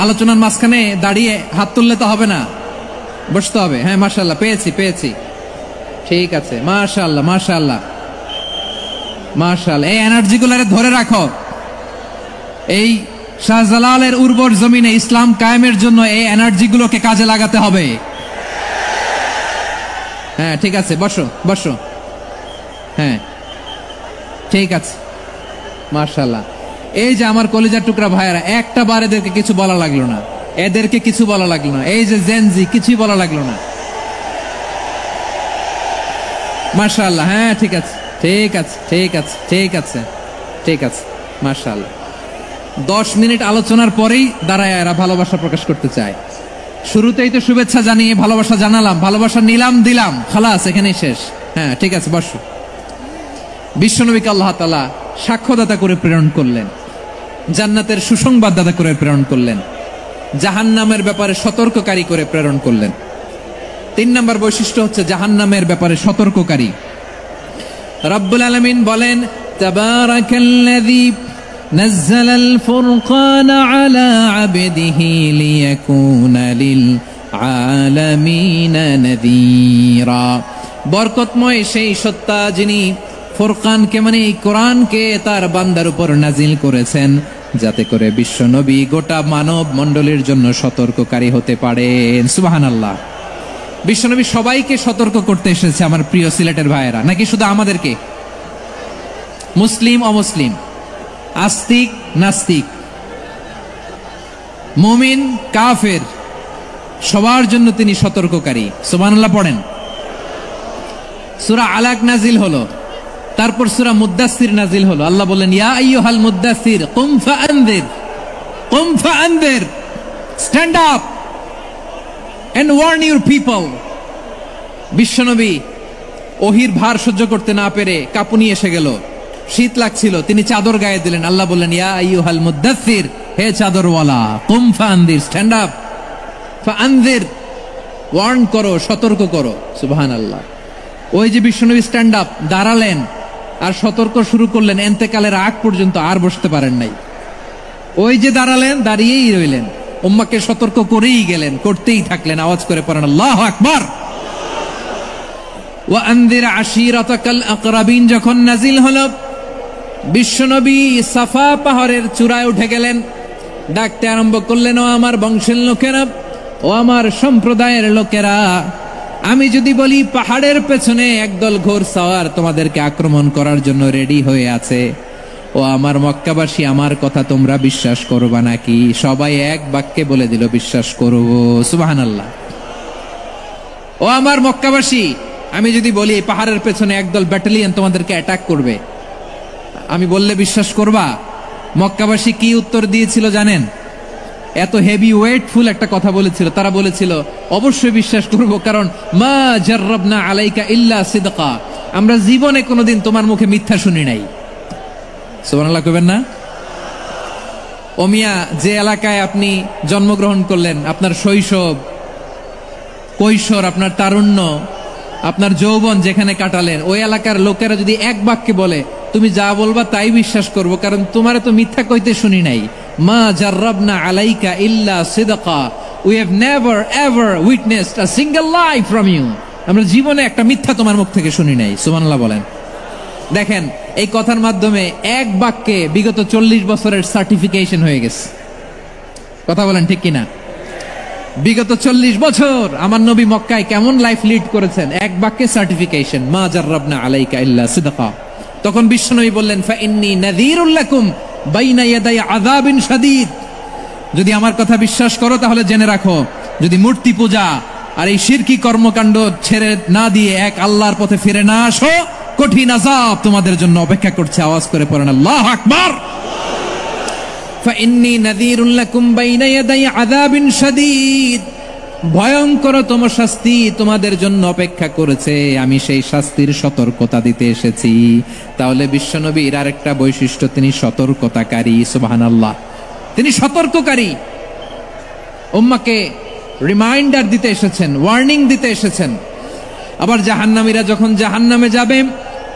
আলোচনার মাঝখানে দাঁড়িয়ে হাত তুললে তো হবে না, বসতে হবে। হ্যাঁ মাশাআল্লাহ, পেয়েছি পেয়েছি, ঠিক আছে, মাশাআল্লাহ মাশাআল্লাহ মাশাআল্লাহ। এই এনার্জি গুলারে ধরে রাখো। এই শাহজালালের উর্বর জমিনে ইসলাম কায়েমের জন্য এই এনার্জি গুলোকে কাজে লাগাতে হবে। হ্যাঁ ঠিক আছে, বসো বসো, হ্যাঁ ঠিক আছে, মাশাআল্লাহ। এই যে আমার কলিজার টুকরা ভাইয়েরা, একটা বার এদেরকে কিছু বলা লাগলো না, এদেরকে কিছু বলা লাগলো না। এই যে জেনজি, কিছুই বলা লাগলো না। মাশাআল্লাহ, হ্যাঁ ঠিক আছে ঠিক আছে ঠিক আছে ঠিক আছে ঠিক আছে, মাশাআল্লাহ। 10 মিনিট আলোচনার পরেই দাঁড়ায় এরা ভালোবাসা প্রকাশ করতে চায়। শুরুতেই তো শুভেচ্ছা জানিয়ে ভালোবাসা জানালাম, ভালোবাসা নিলাম দিলাম, খালাস, এখানেই শেষ। হ্যাঁ ঠিক আছে, বসো। বিশ্বনবীকে আল্লাহ তাআলা সাক্ষ্যদাতা করে প্রেরণ করলেন, জান্নাতের সুসংবাদদাতা করে প্রেরণ করলেন, জাহান্নামের ব্যাপারে সতর্ককারী করে প্রেরণ করলেন। 3 নম্বর বৈশিষ্ট্য হচ্ছে জাহান্নামের ব্যাপারে সতর্ককারী। রব্বুল আলামিন বলেন, তাবারাকাল্লাযী নাযালাল ফুরকানা আলা আবদিহি লিয়াকুনা লিল আলামিনা নাযীরা। বরকতময় সেই সত্তা যিনি ফুরকানকে মানে এই কোরআনকে তার বান্দার উপর নাজিল করেছেন, যাতে করে বিশ্ব নবী গোটা মানব মণ্ডলীর জন্য সতর্ককারী হতে পারেন। সুবহানাল্লাহ। বিশ্বনবী সবাইকে সতর্ক করতে এসেছে, আমার প্রিয় সিলেটের ভাইয়েরা, নাকি শুধু আমাদেরকে? মুসলিম অমুসলিম, আস্তিক নাস্তিক, মুমিন কাফের, সবার জন্য তিনি সতর্ককারী। সুবহানাল্লাহ পড়েন। সূরা আলাক নাজিল হলো, তারপর সূরা মুদ্দাসসির নাজিল হলো। আল্লাহ বলেন, ইয়া আইয়ুহাল মুদ্দাসসির কুম ফাআনযির, stand up and warn your people. বিশ্বনবী ওহির ভার সহ্য করতে না পেরে কাঁপুনি এসে গেল, শীত লাগছিল, তিনি চাদর গায়ে দিলেন। আল্লাহ বললেন, ইয়া আইয়ুহাল মুদ্দাসসির, হে চাদরওয়ালা, কুম ফাআনযির, স্ট্যান্ড আপ, ফাআনযির, ওয়ার্ন করো, সতর্ক করো। সুবহানাল্লাহ। ওই যে বিশ্বনবী স্ট্যান্ড আপ, দাঁড়ালেন আর সতর্ক শুরু করলেন, এন্তেকালের আগ পর্যন্ত আর বসতে পারেন নাই। ওই যে দাঁড়ালেন, দাঁড়িয়েই রইলেন, উম্মাকে সতর্ক করেই গেলেন, করতেই থাকলেন। আওয়াজ করে পড়েন আল্লাহু আকবার। ওয়া আনযির আশীরাতাকাল আকরাবিন যখন নাজিল হলো, বিশ্বনবী সাফা পাহাড়ের চূড়ায় উঠে গেলেন, ডাকতে আরম্ভ করলেন, ও আমার বংশের লোকেরা, ও আমার সম্প্রদায়ের লোকেরা, আমি যদি বলি পাহাড়ের পেছনে একদল ঘোড়সাওয়ার তোমাদেরকে আক্রমণ করার জন্য রেডি হয়ে আছে, ও আমার মক্কাবাসী, আমার কথা তোমরা বিশ্বাস করবা নাকি? সবাই এক বাক্যে বলে দিল, বিশ্বাস করব। সুবহানাল্লাহ। ও আমার মক্কাবাসী, আমি যদি বলি পাহাড়ের পেছনে একদল ব্যাটালিয়ন তোমাদেরকে অ্যাটাক করবে, আমি বললে বিশ্বাস করবা? মক্কাবাসী কি উত্তর দিয়েছিল জানেন? এত হেভি ওয়েটফুল একটা কথা বলেছিল। তারা বলেছিল, অবশ্যই বিশ্বাস করব, কারণ মা জাররাবনা আলাইকা ইল্লা সিদকা, আমরা জীবনে কোনোদিন তোমার মুখে মিথ্যা শুনি নাই। সুবহানাল্লাহ কইবেন না? ও মিয়া, যে এলাকায় আপনি জন্মগ্রহণ করলেন, আপনার শৈশব, কৈশোর, আপনার তারুণ্য, আপনার যৌবন যেখানে কাটালেন, ওই এলাকার লোকেরা যদি এক বাক্যে বলে তুমি যা বলবা তাই বিশ্বাস করব, কারণ তোমারে তো মিথ্যা কইতে শুনি নাই। মা জাররাবনা আলাইকা ইল্লা সিদকা, we have never ever witnessed a single lie from you, আমরা জীবনে একটা মিথ্যা তোমার মুখ থেকে শুনি নাই। সুবহানাল্লাহ বলেন। দেখেন, এই কথার মাধ্যমে এক বাক্যে বিগত 40 বছরের সার্টিফিকেশন হয়ে গেছে। কথা বলেন ঠিক কিনা? বিগত 40 বছর আমার নবী মক্কায় কেমন লাইফ লিড করেছেন, এক বাক্যে সার্টিফিকেশন, মা জাররাবনা আলাইকা ইল্লা সিদকা। তখন বিশ্বনবী বললেন, ফা ইন্নী নাযীরুল লাকুম বাইনা ইয়াদাই আযাবিন শাদীদ। যদি আমার কথা বিশ্বাস করো তাহলে জেনে রাখো, যদি মূর্তি পূজা আর এই শিরকি কর্মকাণ্ড ছেড়ে না দিয়ে এক আল্লাহর পথে ফিরে না আসো, কঠিন আযাব তোমাদের জন্য অপেক্ষা করছে। আওয়াজ করে পড়েন আল্লাহু আকবার। ফাইন্নী নাযীরুল লাকুম বাইনা ইয়াদাই আযাবিন শাদীদ, ভয়ঙ্করতম শাস্তি তোমাদের জন্য অপেক্ষা করেছে, আমি সেই শাস্তির সতর্কতা দিতে এসেছি। তাহলে বিশ্বনবীর আরেকটা বৈশিষ্ট্য, তিনি সতর্কতাকারী। সুবহানাল্লাহ, তিনি সতর্ককারী। উম্মাহকে রিমাইন্ডার দিতে এসেছেন, ওয়ার্নিং দিতে এসেছেন। আবার জাহান্নামীরা যখন জাহান্নামে যাবে,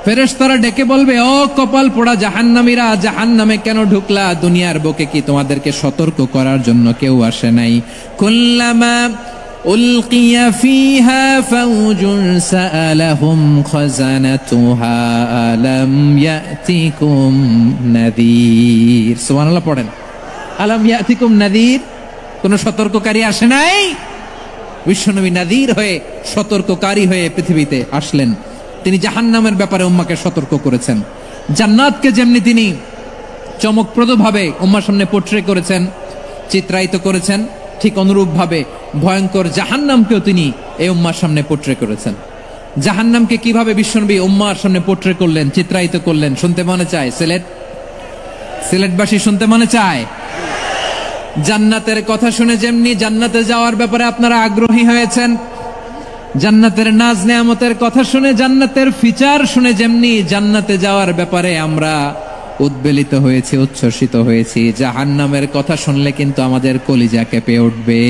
ফেরেশতারা ডেকে বলবে, ও কপাল পোড়া জাহান্নামীরা, জাহান্নামে কেন ঢুকলা? দুনিয়ার বুকে কি তোমাদেরকে সতর্ক করার জন্য কেউ আসে নাই? কুল্লামা উলকিয়া ফিহা ফাউজুন সাআলাহুম খাযানাতুহা আলাম ইয়াতিকুম নাযীর। সুবহানাল্লাহ পড়েন, আলাম ইয়াতিকুম নাযীর, কোন সতর্ককারী আসে নাই? বিশ্বনবী নাযীর হয়ে, সতর্ককারী হয়ে পৃথিবীতে আসলেন। তিনি জাহান্নামের ব্যাপারে উম্মাকে সতর্ক করেছেন। জান্নাতকে যেমনি তিনি চমকপ্রদভাবে উম্মার সামনে পোট্রে করেছেন, চিত্রায়িত করেছেন, ঠিক অনুরূপ ভাবে ভয়ঙ্কর জাহান্নামকেও তিনি এই উম্মার সামনে পোট্রে করেছেন। জাহান্নামকে কিভাবে বিশ্বনবী উম্মার সামনে পোট্রে করলেন, চিত্রায়িত করলেন, শুনতে মনে চায়? সিলেটবাসী শুনতে মনে চায়? জান্নাতের কথা শুনে যেমনি জান্নাতে যাওয়ার ব্যাপারে আপনারা আগ্রহী হয়েছেন, জান্নাতের নাজ নেয়ামতের কথা শুনে, জান্নাতের ফিচার শুনে যেমনি জান্নাতে যাওয়ার ব্যাপারে আমরা উদ্বেলিত হয়েছি, উচ্ছ্বসিত হয়েছি, জাহান্নামের কথা শুনলে কিন্তু আমাদের কলিজা কেঁপে উঠবে।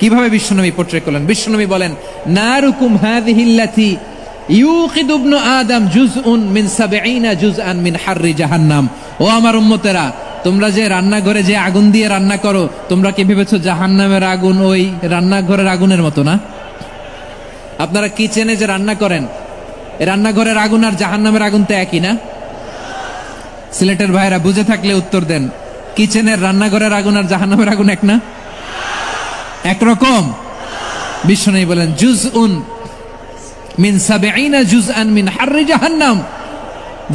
কিভাবে বিশ্বনবী পোট্রে করলেন? বিশ্বনবী বলেন, নারুকুম হাযিহিল্লাতী ইউকিদু ইবনু আদম জুজউন মিন ৭০ জুজআন মিন হাররি জাহান্নাম। ও আমার উম্মতেরা, তোমরা যে রান্নাঘরে যে আগুন দিয়ে রান্না করো, তোমরা কি ভেবেছো জাহান্নামের আগুন ওই রান্নাঘরের আগুনের মতো না? আপনারা কিচেনে যে রান্না করেন, রান্নাঘরের আগুন আর জাহান্নামের আগুন তো একই না? সিলেটের ভাইরা বুঝে থাকলে উত্তর দেন, কিচেনের রান্নাঘরের আগুন আর জাহান্নামের আগুন এক না? একরকম? বিশ্বনবী বলেন, জুজউন মিন ৭০ জুজআন মিন হাররি জাহান্নাম।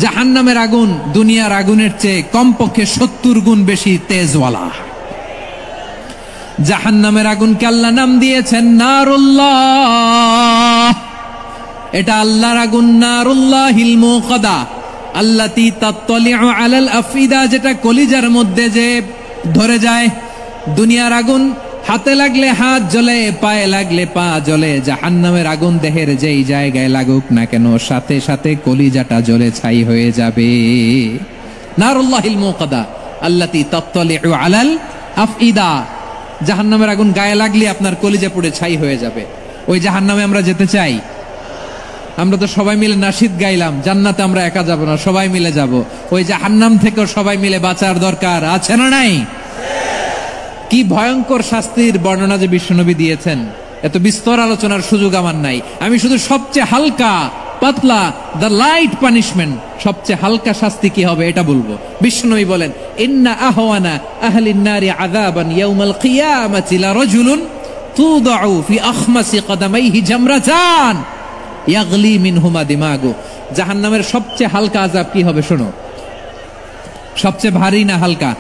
জাহান্নামের আগুন দুনিয়ার আগুনের চেয়ে কমপক্ষে ৭০ গুণ বেশি তেজওয়ালা। জাহান্নামের আগুনকে আল্লাহ নাম দিয়েছেন নারুল্লাহ। এটা আল্লাহর আগুন, নারুল্লাহিল মুকাদা আল্লাতী তাত্তালিউ আলাল আফইদা, যেটা কলিজার মধ্যে যে ধরে যায়। দুনিয়ার আগুন হাতে লাগলে হাত জ্বলে, পায়ে লাগলে পা জ্বলে, জাহান্নামের আগুন দেহের যেই জায়গায় লাগুক না কেন, সাথে সাথে কলিজাটা জ্বলে ছাই হয়ে যাবে। নারুল্লাহিল মুকাদা আল্লাতী তাত্তালিউ আলাল আফইদা, জাহান্নামের আগুন গায়ে লাগলে আপনার কলিজা পুড়ে ছাই হয়ে যাবে। ওই জাহান্নামে আমরা যেতে চাই? আমরা তো সবাই মিলে নাশিদ গাইলাম, জান্নাতে আমরা একা যাব না, সবাই মিলে যাব। ওই জাহান্নাম থেকেও সবাই মিলে বাঁচার দরকার আছে না নাই? কি ভয়ঙ্কর শাস্তির বর্ণনা যে বিশ্বনবী দিয়েছেন, এত বিস্তর আলোচনার সুযোগ আমার নাই। আমি শুধু সবচেয়ে হালকা পাতলা, দ্য লাইট পানিশমেন্ট, সবচেয়ে হালকা শাস্তি কি হবে এটা বলবো। বিশ্বনবী বলেন, ইন্না আহওয়ানা আহলিন নারি আযাবান ইয়াউমাল কিয়ামাতি লারাজুলুন তুদাউ ফি আখমাসি কদামাইহি জামরাতান ইয়াগলি মিনহুমা দিমাগু। জাহান্নামের সবচেয়ে হালকা আযাব কি হবে শোনো। সবচেয়ে ভারী না হালকা?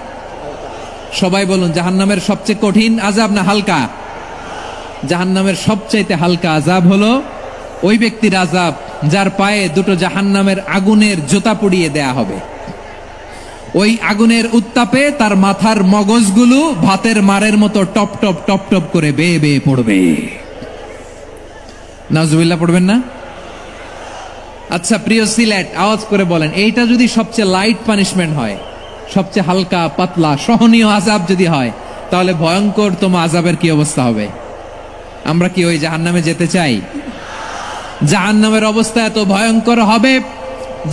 সবাই বলুন, জাহান্নামের সবচেয়ে কঠিন আযাব না হালকা? জাহান্নামের সবচাইতে হালকা আযাব হলো ওই ব্যক্তির আযাব যার পায়ে দুটো জাহান্নামের আগুনের জুতা পুড়িয়ে দেয়া হবে। ওই আগুনের উত্তাপে তার মাথার মগজগুলো ভাতের মারের মতো টপ টপ টপ টপ করে বেয়ে বেয়ে পড়বে। নাউজুবিল্লাহ পড়বেন না? আচ্ছা প্রিয় সিলেট, আওয়াজ করে বলেন, এইটা যদি সবচেয়ে লাইট পানিশমেন্ট হয়, সবচেয়ে হালকা পাতলা সহনীয় আযাব যদি হয়, তাহলে ভয়ঙ্করতম আযাবের কি অবস্থা হবে? আমরা কি ওই জাহান্নামে যেতে চাই? জাহান্নামের অবস্থা এত ভয়ঙ্কর হবে,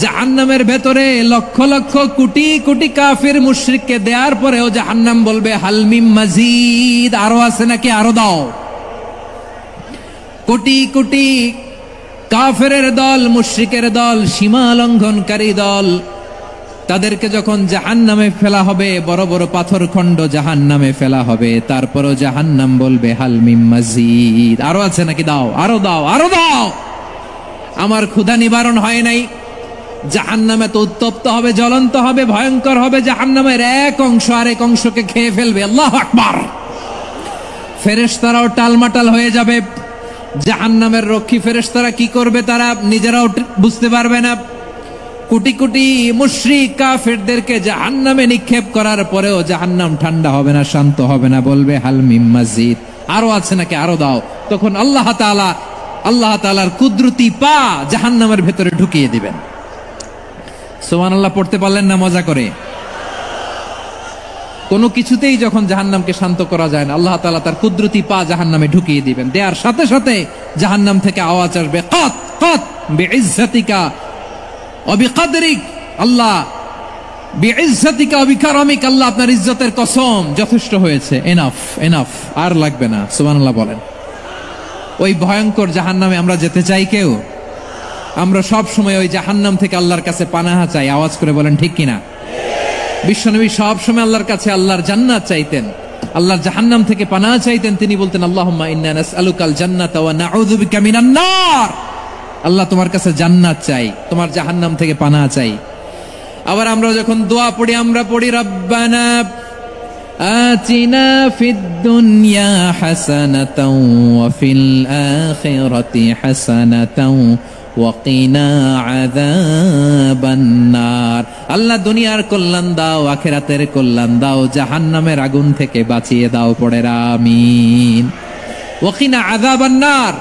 জাহান্নামের ভেতরে লক্ষ লক্ষ কোটি কোটি কাফির মুশরিককে দেওয়ার পরেও জাহান্নাম বলবে, হালমিম মাজিদ, আরো আছে নাকি, আরো দাও। কোটি কোটি কাফেরের দল, মুশরিকের দল, সীমা লঙ্ঘনকারী দল তাদেরকে যখন জাহান্নামে ফেলা হবে, বড় বড় পাথর খণ্ড জাহান্নামে ফেলা হবে, তারপরও জাহান্নাম বলবে হাল মিম মাজিদ, আরো আছে নাকি, দাও, আরো দাও, আরো দাও। আমার ক্ষুধা নিবারণ হয় নাই। জাহান্নামে তো উত্তপ্ত হবে, জ্বলন্ত হবে, ভয়ঙ্কর হবে। জাহান্নামের এক অংশ আরেক অংশকে খেয়ে ফেলবে। আল্লাহু আকবার। ফেরেশতারাও টালমাটাল হয়ে যাবে। জাহান্নামের রক্ষী ফেরেশতারা কি করবে তারা নিজেরাও বুঝতে পারবে না। কোটি কোটি মুশরিক কাফেরদেরকে জাহান্নামে নিক্ষেপ করার পরেও জাহান্নাম ঠান্ডা হবে না, শান্ত হবে না, বলবে হাল মিম মাজিদ, আরো আছে নাকি, আরো দাও। তখন আল্লাহ তাআলার কুদরতি পা জাহান্নামের ভেতরে ঢুকিয়ে দিবেন। সুবহানাল্লাহ পড়তে পারলেন না মজা করে? কোনো কিছুতেই যখন জাহান্নামকে শান্ত করা যায় না, আল্লাহ তাআলা তার কুদরতি পা জাহান্নামে ঢুকিয়ে দিবেন। দেয়ার সাথে সাথে জাহান্নাম থেকে আওয়াজ আসবে, কাত কাত বিইজ্জাতিকা ওয়া বিকদরিক, আল্লাহ বিইজ্জাতিকা ওয়া বিকারামিক, আল্লাহ আপনার ইজ্জতের কসম, যথেষ্ট হয়েছে, এনাফ এনাফ, আর লাগবে না। সুবহানাল্লাহ বলেন। ওই ভয়ঙ্কর জাহান্নামে আমরা যেতে চাই কেউ? আমরা সব সময় ওই জাহান্নাম থেকে আল্লাহর কাছে পানাহা চাই। আওয়াজ করে বলেন ঠিক কিনা? বিশ্বনবী সব সময় আল্লাহর কাছে আল্লাহর জান্নাত চাইতেন, আল্লাহর জাহান্নাম থেকে পানাহা চাইতেন। তিনি বলতেন আল্লাহুম্মা ইন্না নাসআলুকাল জান্নাতা ওয়া নাউযু বিকা মিনান নার, আল্লাহ তোমার কাছে জান্নাত চাই, তোমার জাহান্নাম থেকে পানাহা চাই। আবার আমরা যখন দোয়া পড়ি, আমরা পড়ি রব্বানা আতিনা ফিদ দুনিয়া হাসানাতাও ওয়া ফিল আখিরাতি হাসানাতাও ওয়া কিনা আযাবান নার, আল্লাহ দুনিয়ার কল্যাণ দাও, আখিরাতের কল্যাণ দাও, জাহান্নামের আগুন থেকে বাঁচিয়ে দাও। পড়ে আমিন। ওয়া কিনা আযাবান নার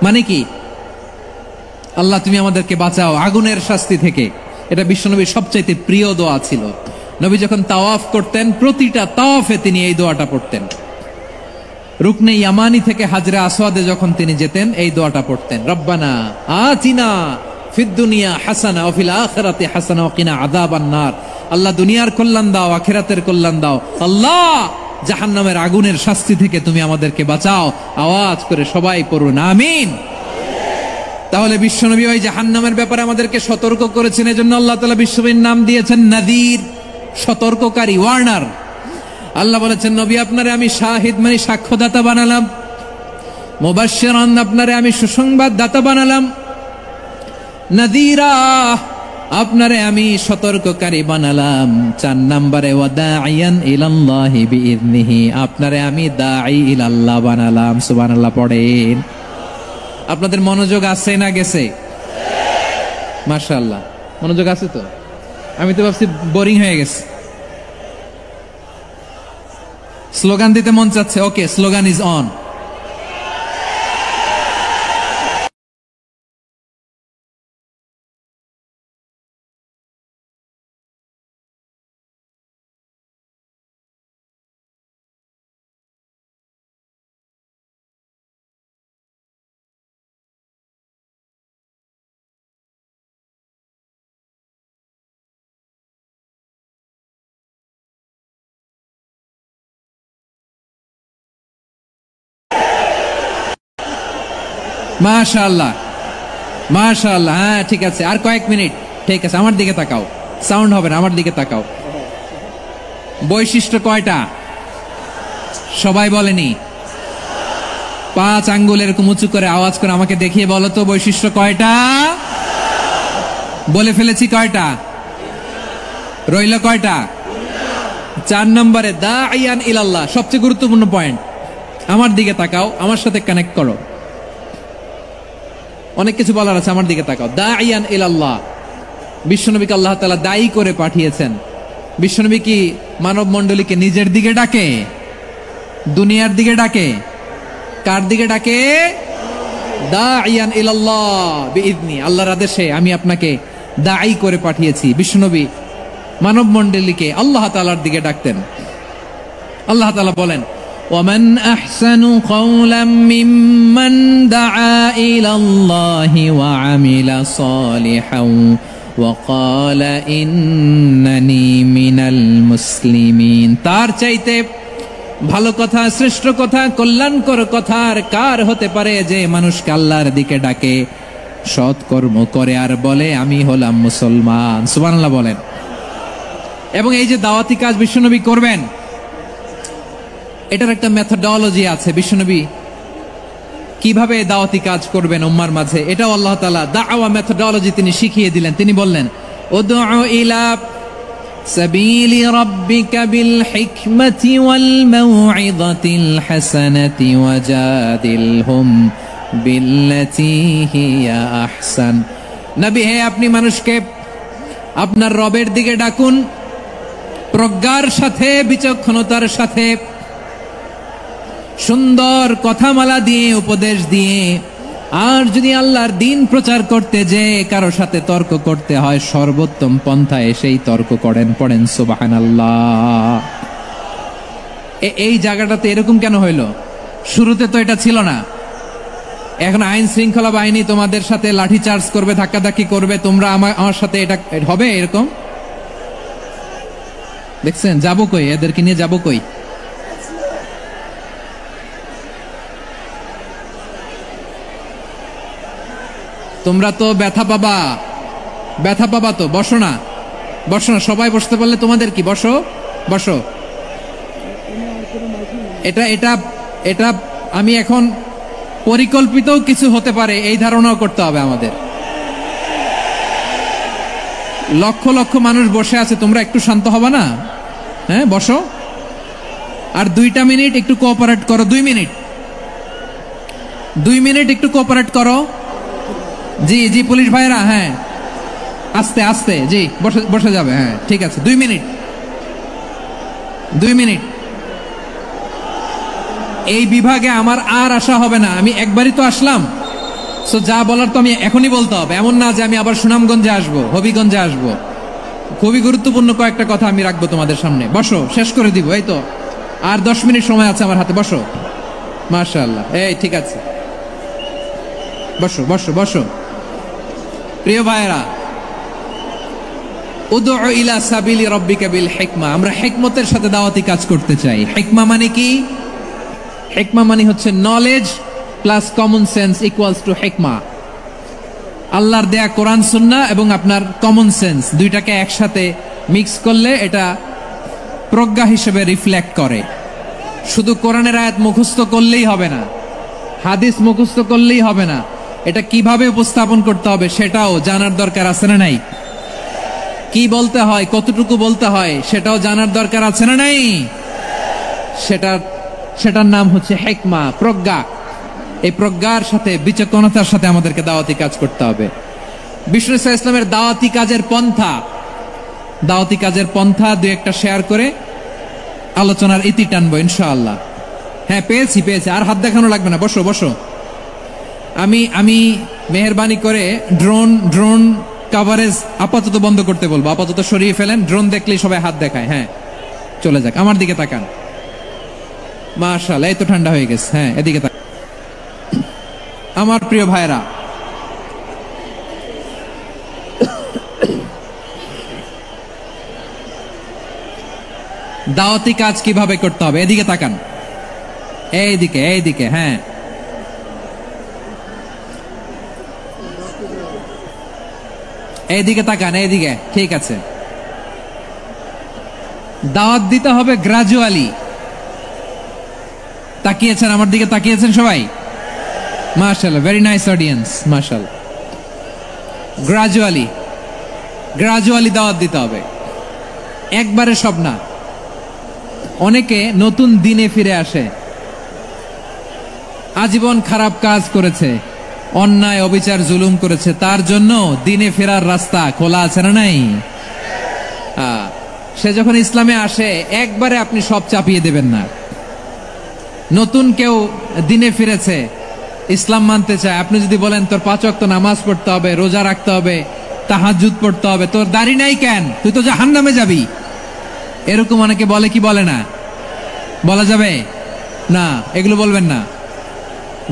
মানে কি? আল্লাহ তুমি আমাদেরকে বাঁচাও আগুনের শাস্তি থেকে। এটা বিশ্বনবীর সবচাইতে প্রিয় দোয়া ছিল। নবী যখন তাওয়াফ করতেন, প্রতিটা তাওয়াফে তিনি এই দোয়াটা পড়তেন। রুকনে ইয়ামানি থেকে হাজরে আসওয়াদে যখন তিনি যেতেন, এই দোয়াটা পড়তেন, রব্বানা আতিনা ফিদ দুনিয়া হাসানা ওয়া ফিল আখিরাতি হাসানা ওয়া কিনা আযাবান নার, আল্লাহ দুনিয়ার কল্যাণ দাও, আখিরাতের কল্যাণ দাও, আল্লাহ জাহান্নামের আগুনের শাস্তি থেকে তুমি আমাদেরকে বাঁচাও। আওয়াজ করে সবাই পড়ুন আমিন। তাহলে বিশ্বনবী ওই জাহান্নামের ব্যাপারে আমাদেরকে সতর্ক করেছেন। এজন্য আল্লাহ তাআলা বিশ্বনবীর নাম দিয়েছেন নাযীর, সতর্ককারী, ওয়ার্নার। আল্লাহ বলেছেন নবী আপনারে আমি শাহিদ মানে সাক্ষ্যদাতা বানালাম, মুবাশশিরান আপনারে আমি সুসংবাদ দাতা বানালাম, নাযীরা আপনারে আমি সতর্ককারী বানালাম। 4 নম্বরে ওয়া দাঈয়ান ইলাল্লাহি বিইذনিহি, আপনারে আমি দাঈ ইলাল্লাহ বানালাম। সুবহানাল্লাহ পড়েন। আপনাদের মনোযোগ আছে না গেছে? মাশাআল্লাহ মনোযোগ আছে তো? আমি তো ভাবছি বোরিং হয়ে গেছে। স্লোগান দিতে মন চাচ্ছে। ওকে, স্লোগান ইজ অন। মাশাআল্লাহ মাশাআল্লাহ। হ্যাঁ ঠিক আছে, আর কয়েক মিনিট। ঠিক আছে, আমার দিকে তাকাও, সাউন্ড হবে না, আমার দিকে তাকাও। বৈশিষ্ট্য কয়টা সবাই বলেনি? 5 আঙ্গুল এরকম উঁচু করে আওয়াজ করে আমাকে দেখিয়ে বলো তো বৈশিষ্ট্য কয়টা? বলে ফেলেছি কয়টা? রইল কয়টা? 4 নম্বরে দাঈয়ান ইলাল্লাহ, সবচেয়ে গুরুত্বপূর্ণ পয়েন্ট। আমার দিকে তাকাও, আমার সাথে কানেক্ট করো। অনেক কিছু বলার আছে, আমার দিকে তাকাও। দাঈয়ান ইলাল্লাহ, বিশ্বনবীকে আল্লাহ তাআলা দায়ী করে পাঠিয়েছেন। বিশ্বনবী কি মানব মণ্ডলীকে নিজের দিকে ডাকে? দুনিয়ার দিকে ডাকে? কার দিকে ডাকে? দাঈয়ান ইলাল্লাহ বিইذনি, আল্লাহর আদেশে আমি আপনাকে দায়ী করে পাঠিয়েছি। বিশ্বনবী মানব মণ্ডলীকে আল্লাহ তাআলার দিকে ডাকতেন। আল্লাহ তাআলা বলেন ومن أحسن قولا ممن دعا إلى الله وعمل صالحا وقال إنني من المسلمين, তার চাইতে ভালো কথা, শ্রেষ্ঠ কথা, কল্যাণকর কথা আর কার হতে পারে যে মানুষকে আল্লাহর দিকে ডাকে, সৎকর্ম করে আর বলে আমি হলাম মুসলমান। সুবহানাল্লাহ বলেন। এবং এই যে দাওয়াতি কাজ বিশ্বনবী করবেন, এটার একটা মেথডোলজি আছে। বিশ্বনবী কিভাবে দাওয়াতি কাজ করবেন উম্মার মাঝে, এটাও আল্লাহ তাআলা দাওয়া মেথডোলজি তিনি শিখিয়ে দিলেন। তিনি বললেন, উদউ ইলা সাবিলি রাব্বিকা বিল হিকমাতি ওয়াল মাউইযাতিল হাসানাতি ওয়াজাদিলহুম বিল্লাতী হিয়া আহসান। নবী হে, আপনি মানুষকে আপনার রবের দিকে ডাকুন প্রজ্ঞার সাথে, বিচক্ষণতার সাথে, সুন্দর কথামালা দিয়ে, উপদেশ দিয়ে। আর যদি আল্লাহর দিন প্রচার করতে যে কারো সাথে তর্ক করতে হয়, সর্বোত্তম পন্থায় সেই তর্ক করেন। পড়েন সুবহানাল্লাহ। এই জায়গাটাতে এরকম কেন হইল? শুরুতে তো এটা ছিল না। এখন আইন শৃঙ্খলা বাহিনী তোমাদের সাথে লাঠি চার্জ করবে, ধাক্কাধাক্কি করবে, তোমরা আমার সাথে এটা হবে এরকম? দেখছেন যাবো কই, এদেরকে নিয়ে যাবো কই? তোমরা তো ব্যথা পাবা, ব্যথা পাবা তো। বসো না, বসো না, সবাই বসতে পারলে তোমাদের কি, বসো বসো। এটা এটা এটা আমি এখন পরিকল্পিত কিছু হতে পারে এই ধারণাও করতে হবে আমাদের। লক্ষ লক্ষ মানুষ বসে আছে, তোমরা একটু শান্ত হবে না? হ্যাঁ বসো। আর 2টা মিনিট একটু কোঅপারেট করো। 2 মিনিট, 2 মিনিট একটু কোঅপারেট করো। জি জি পুলিশ ভাইরা, হ্যাঁ আস্তে আস্তে, জি বসে বসে যাবে। হ্যাঁ ঠিক আছে, 2 মিনিট, 2 মিনিট। এই বিভাগে আমার আর আসা হবে না, আমি একবারই তো আসলাম। সো যা বলার তো আমি এখনই বলতে হবে, এমন না যে আমি আবার সুনামগঞ্জে আসবো, হবিগঞ্জে আসবো। খুবই গুরুত্বপূর্ণ কয়েকটা কথা আমি রাখবো তোমাদের সামনে। বসো, শেষ করে দিব। এই তো আর 10 মিনিট সময় আছে আমার হাতে। বসো, মাশাআল্লাহ। এই ঠিক আছে, বসো বসো বসো। প্রিয় ভাইয়েরা, উদউ ইলা সাবিলি রাব্বিকা বিল হিকমা, আমরা হিকমতের সাথে দাওয়াতি কাজ করতে চাই। হিকমা মানে কি? হিকমা মানে হচ্ছে knowledge plus common sense equals to হিকমা। আল্লাহর দেয়া কোরআন সুন্নাহ এবং আপনার কমন সেন্স দুইটাকে একসাথে মিক্স করলে এটা প্রজ্ঞা হিসেবে রিফ্লেক্ট করে। শুধু কোরআনের আয়াত মুখস্থ করলেই হবে না, হাদিস মুখস্থ করলেই হবে না, এটা কিভাবে উপস্থাপন করতে হবে সেটাও জানার দরকার আছে না নাই? কি বলতে হয়, কতটুকু বলতে হয় সেটাও জানার দরকার আছে না নাই? সেটার নাম হচ্ছে হিকমা, প্রজ্ঞা। এই প্রজ্ঞার সাথে, বিচক্ষণতার সাথে আমাদেরকে দাওয়াতি কাজ করতে হবে। বিষ্ণু ইসলামের দাওয়াতি কাজের পন্থা 2-1টা শেয়ার করে আলোচনার ইতি টানবো ইনশাআল্লাহ। হ্যাঁ পেয়েছি, আর হাত দেখানো লাগবে না। বসো বসো। আমি মেহেরবানি করে ড্রোন কভারেজ আপাতত বন্ধ করতে বলবো, আপাতত সরিয়ে ফেলেন। ড্রোন দেখলেই সবাই হাত দেখায়। হ্যাঁ চলে যাক, আমার দিকে তাকান। মাশাআল্লাহ, এই তো ঠান্ডা হয়ে গেছে। হ্যাঁ এদিকে তাকান। আমার প্রিয় ভাইরা, দাওয়াতি কাজ কিভাবে করতে হবে এদিকে তাকান। এইদিকে, হ্যাঁ এইদিকে তাকান, এইদিকে। ঠিক আছে, দাওয়াত দিতে হবে গ্রাজুয়ালি। তাকিয়েছেন আমার দিকে, তাকিয়েছেন সবাই? মাশাআল্লাহ, ভেরি নাইস অডিয়েন্স, মাশাআল্লাহ। গ্রাজুয়ালি দাওয়াত দিতে হবে, একবারে সব না। অনেকে নতুন দিনে ফিরে আসে, আজীবন খারাপ কাজ করেছে, অন্যায় অবিচার জুলুম করেছে, তার জন্য দিনে ফেরার রাস্তা খোলা আছে না নাই? সে যখন ইসলামে আসে একবারে আপনি সব চাপিয়ে দেবেন না। নতুন কেউ দিনে ফিরেছে, ইসলাম মানতে চায়, আপনি যদি বলেন তোর 5 ওয়াক্ত নামাজ পড়তে হবে, রোজা রাখতে হবে, তাহাজ্জুদ পড়তে হবে, তোর দাড়ি নাই কেন, তুই তো জাহান্নামে যাবি, এরকম অনেকে বলে কি বলে না? বলা যাবে না, এগুলো বলবেন না।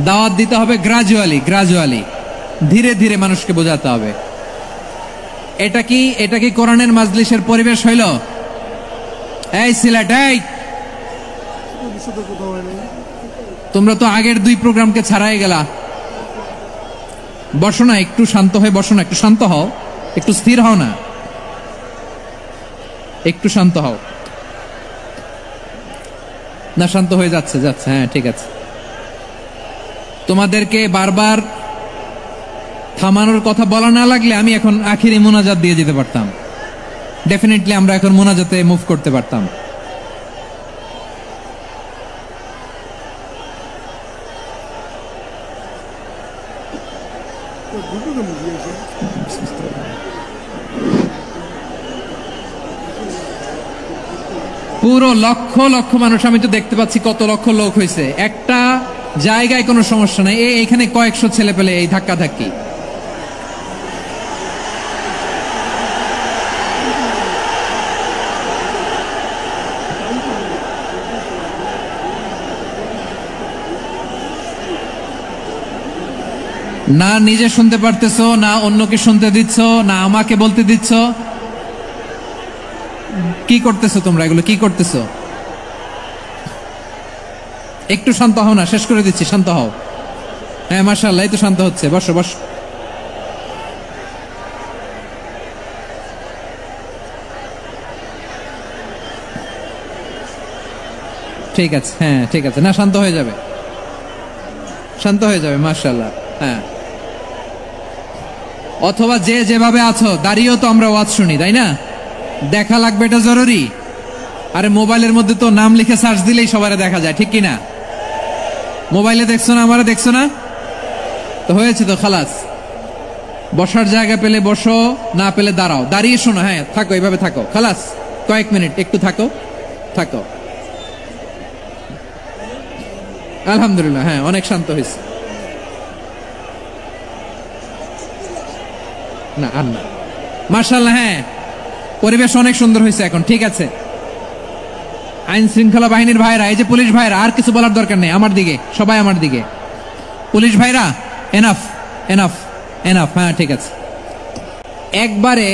দাওয়াত দিতে হবে গ্রাজুয়ালি, ধীরে ধীরে মানুষকে বোঝাতে হবে। এটা কি কোরআনের মাজলিসের পরিবেশ হইল? এই সিলেট, এই তোমরা তো আগের 2 প্রোগ্রামকে ছাড়াই গেলা। বসো না, একটু শান্ত হয়ে বসো না, একটু শান্ত হও, একটু স্থির হও না। একটু শান্ত হও। না, শান্ত হয়ে যাচ্ছে যাচ্ছে, হ্যাঁ ঠিক আছে। তোমাদেরকে বারবার থামানোর কথা বলা না লাগলে আমি এখন আখিরি মোনাজাত দিয়ে যেতে পারতাম। ডেফিনেটলি আমরা এখন মোনাজাতে মুভ করতে পারতাম। পুরো লক্ষ লক্ষ মানুষ, আমি তো দেখতে পাচ্ছি কত লক্ষ লোক হয়েছে একটা জায়গায়, কোনো সমস্যা নাই। এখানে কয়েকশো ছেলে পেলে এই ধাক্কা ধাক্কি। না নিজে শুনতে পারতেছো, না অন্যকে শুনতে দিচ্ছ, না আমাকে বলতে দিচ্ছ। কি করতেছো তোমরা? এগুলো কি করতেছো? একটু শান্ত হও না, শেষ করে দিচ্ছি, শান্ত হও। হ্যাঁ মাশাআল্লাহ, এই তো শান্ত হচ্ছে। বসো বসো। ঠিক আছে, হ্যাঁ ঠিক আছে। না, শান্ত হয়ে যাবে, শান্ত হয়ে যাবে, মাশাআল্লাহ। হ্যাঁ, অথবা যে যেভাবে আছো দাঁড়িয়েও তো আমরা ওয়াজ শুনি, তাই না? দেখা লাগবে, এটা জরুরি। আরে মোবাইলের মধ্যে তো নাম লিখে সার্চ দিলেই সবারে দেখা যায়, ঠিক কিনা? মোবাইলে দেখছো না, আমারে দেখছো না, তো হয়েছে তো, খালাস। বসার জায়গা পেলে বসো, না পেলে দাঁড়াও, দাঁড়িয়ে শোনো। হ্যাঁ থাকো, এইভাবে থাকো, খালাস। কয়েক মিনিট একটু থাকো, থাকো। আলহামদুলিল্লাহ, হ্যাঁ অনেক শান্ত হয়েছে। না আর না, মাশাআল্লাহ। হ্যাঁ, পরিবেশ অনেক সুন্দর হয়েছে এখন, ঠিক আছে। আইন শৃঙ্খলা বাহিনীর ভাইরা, এই যে পুলিশ ভাইরা, আর কিছু বলার দরকার নেই। আমার দিকে সবাই, আমার দিকে। পুলিশ ভাইরা, এনাফ এনাফ এনাফ। হ্যাঁ ঠিক আছে। একবারে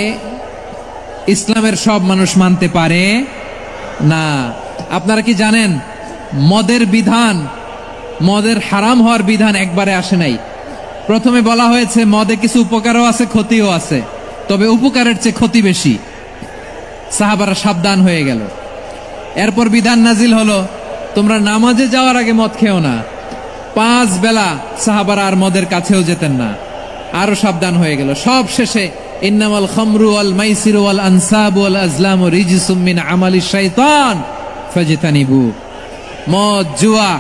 ইসলামের সব মানুষ মানতে পারে না। আপনারা কি জানেন মদের বিধান, মদের হারাম হওয়ার বিধান একবারে আসে নাই। প্রথমে বলা হয়েছে মদে কিছু উপকারও আছে, ক্ষতিও আছে, তবে উপকারের চেয়ে ক্ষতি বেশি। সাহাবারা সাবধান হয়ে গেল। এরপর বিধান নাজিল হলো, তোমরা নামাজে যাওয়ার আগে মদ খেও না। 5 বেলা সাহাবারা আর মদের কাছেও যেতেন না, আরো সাবধান হয়ে গেল। সব শেষে ইন্নামাল খামরু ওয়াল মাইসিরু ওয়াল আনসাবু ওয়াল আজলামু রিজসুম মিন আমালিশ শাইতান ফাজতানিবু। মদ, জুয়া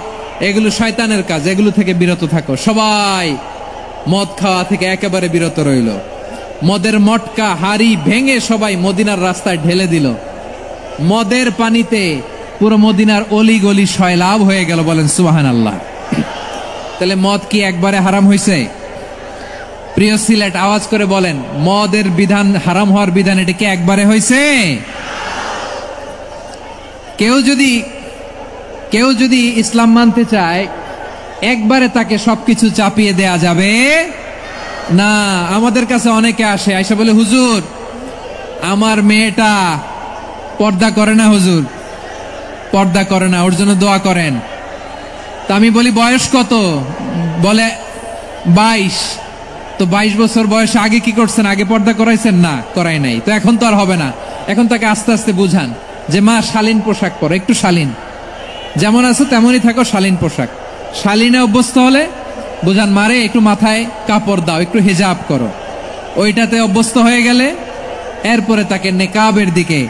এগুলো শয়তানের কাজ, এগুলো থেকে বিরত থাকো। সবাই মদ খাওয়া থেকে একেবারে বিরত রইল। মদের মটকা হাড়ি ভেঙে সবাই মদিনার রাস্তায় ঢেলে দিল। মদের পানিতে পুরো মদিনার অলি গলি সয়লাভ হয়ে গেল। বলেন সুবহানাল্লাহ। তাহলে মদ কি একবারে হারাম হয়েছে? প্রিয় সিলেট, আওয়াজ করে বলেন, মদের বিধান, হারাম হওয়ার বিধান, এটা কি একবারে হয়েছে? কেউ যদি ইসলাম মানতে চায়, একবারে তাকে সবকিছু চাপিয়ে দেয়া যাবে না। আমাদের কাছে অনেকে আসে, আইসা বলে, হুজুর আমার মেয়েটা পর্দা করে না, হুজুর পর্দা করে না, ওর জন্য দোয়া করেন। তা আমি বলি বয়স কত? বলে 22। তো 22 বছর বয়সে আগে কি করছেন? আগে পর্দা করাইছেন? না, করাই নাই। তো এখন তো আর হবে না। এখন তাকে আস্তে আস্তে বুঝান যে মা শালীন পোশাক পরো, একটু শালীন, যেমন আছো তেমনই থাকো, শালীন পোশাক। শালীনে অভ্যস্ত হলে বুঝান, মারে একটু মাথায় কাপড় দাও, একটু হিজাব করো। ওইটাতে অভ্যস্ত হয়ে গেলে এরপরে তাকে নেকাবের দিকে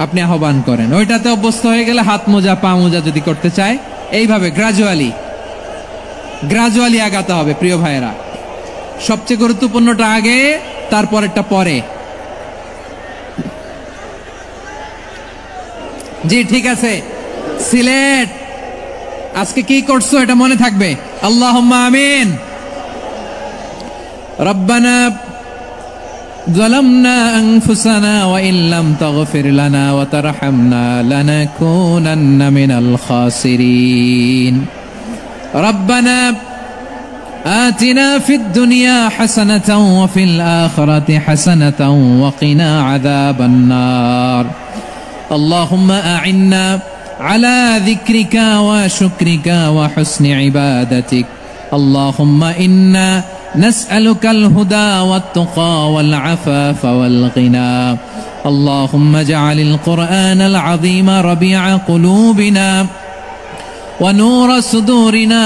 আপনি আহ্বান করেন। ওইটাতে অভ্যস্ত হয়ে গেলে হাত মোজা, পা মোজা যদি করতে চায়, এইভাবে গ্রাজুয়ালি আগাতে হবে। প্রিয় ভাইয়েরা, সবচেয়ে গুরুত্বপূর্ণটা আগে, তারপরেরটা পরে। জি ঠিক আছে। সিলেট আজকে কি করছো এটা মনে থাকবে। আল্লাহুম্মা আমিন। রব্বানা ظلمنا أنفسنا وإن لم تغفر لنا وترحمنا لنكونن من الخاسرين. ربنا آتنا في الدنيا حسنة وفي الآخرة حسنة وقنا عذاب النار. اللهم أعنا على ذكرك وشكرك وحسن عبادتك. اللهم إنا نسألك الهدى والتقى والعفاف والغنى. اللهم اجعل القرآن العظيم ربيع قلوبنا ونور صدورنا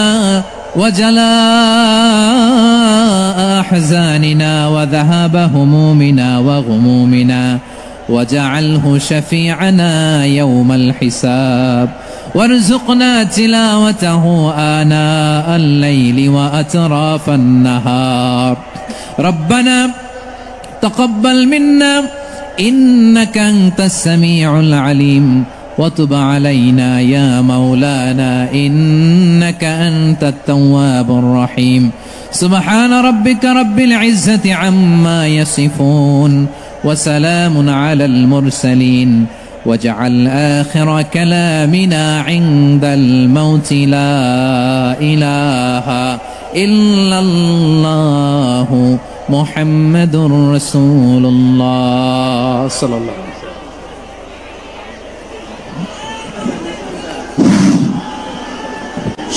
وجلاء أحزاننا وذهاب همومنا وغمومنا، واجعله شفيعنا يوم الحساب، وارزقنا تلاوته آناء الليل وأطراف النهار. ربنا تقبل منا إنك أنت السميع العليم، وتب علينا يا مولانا إنك أنت التواب الرحيم. سبحان ربك رب العزة عما يصفون، وسلام على المرسلين، واجعل آخر كلامنا عند الموت لا إله إلا الله محمد رسول الله صلى الله عليه وسلم.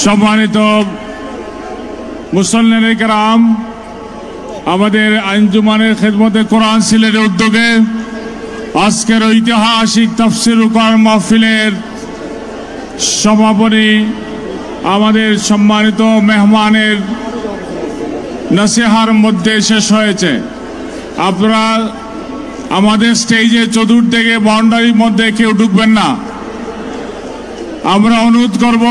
সম্মানিত মুসল্লিনে কেরাম, আমাদের আঞ্জুমানের খেদমতে কোরআন সিলেটের উদ্যোগে আজকের ঐতিহাসিক তাফসীরুল কোরআন মাহফিলের সমাপনী আমাদের সম্মানিত মেহমানের নসিহার মধ্যে শেষ হয়েছে। আপনারা আমাদের স্টেজে চতুর্দিকে বাউন্ডারির মধ্যে কেউ ঢুকবেন না। আমরা অনুরোধ করব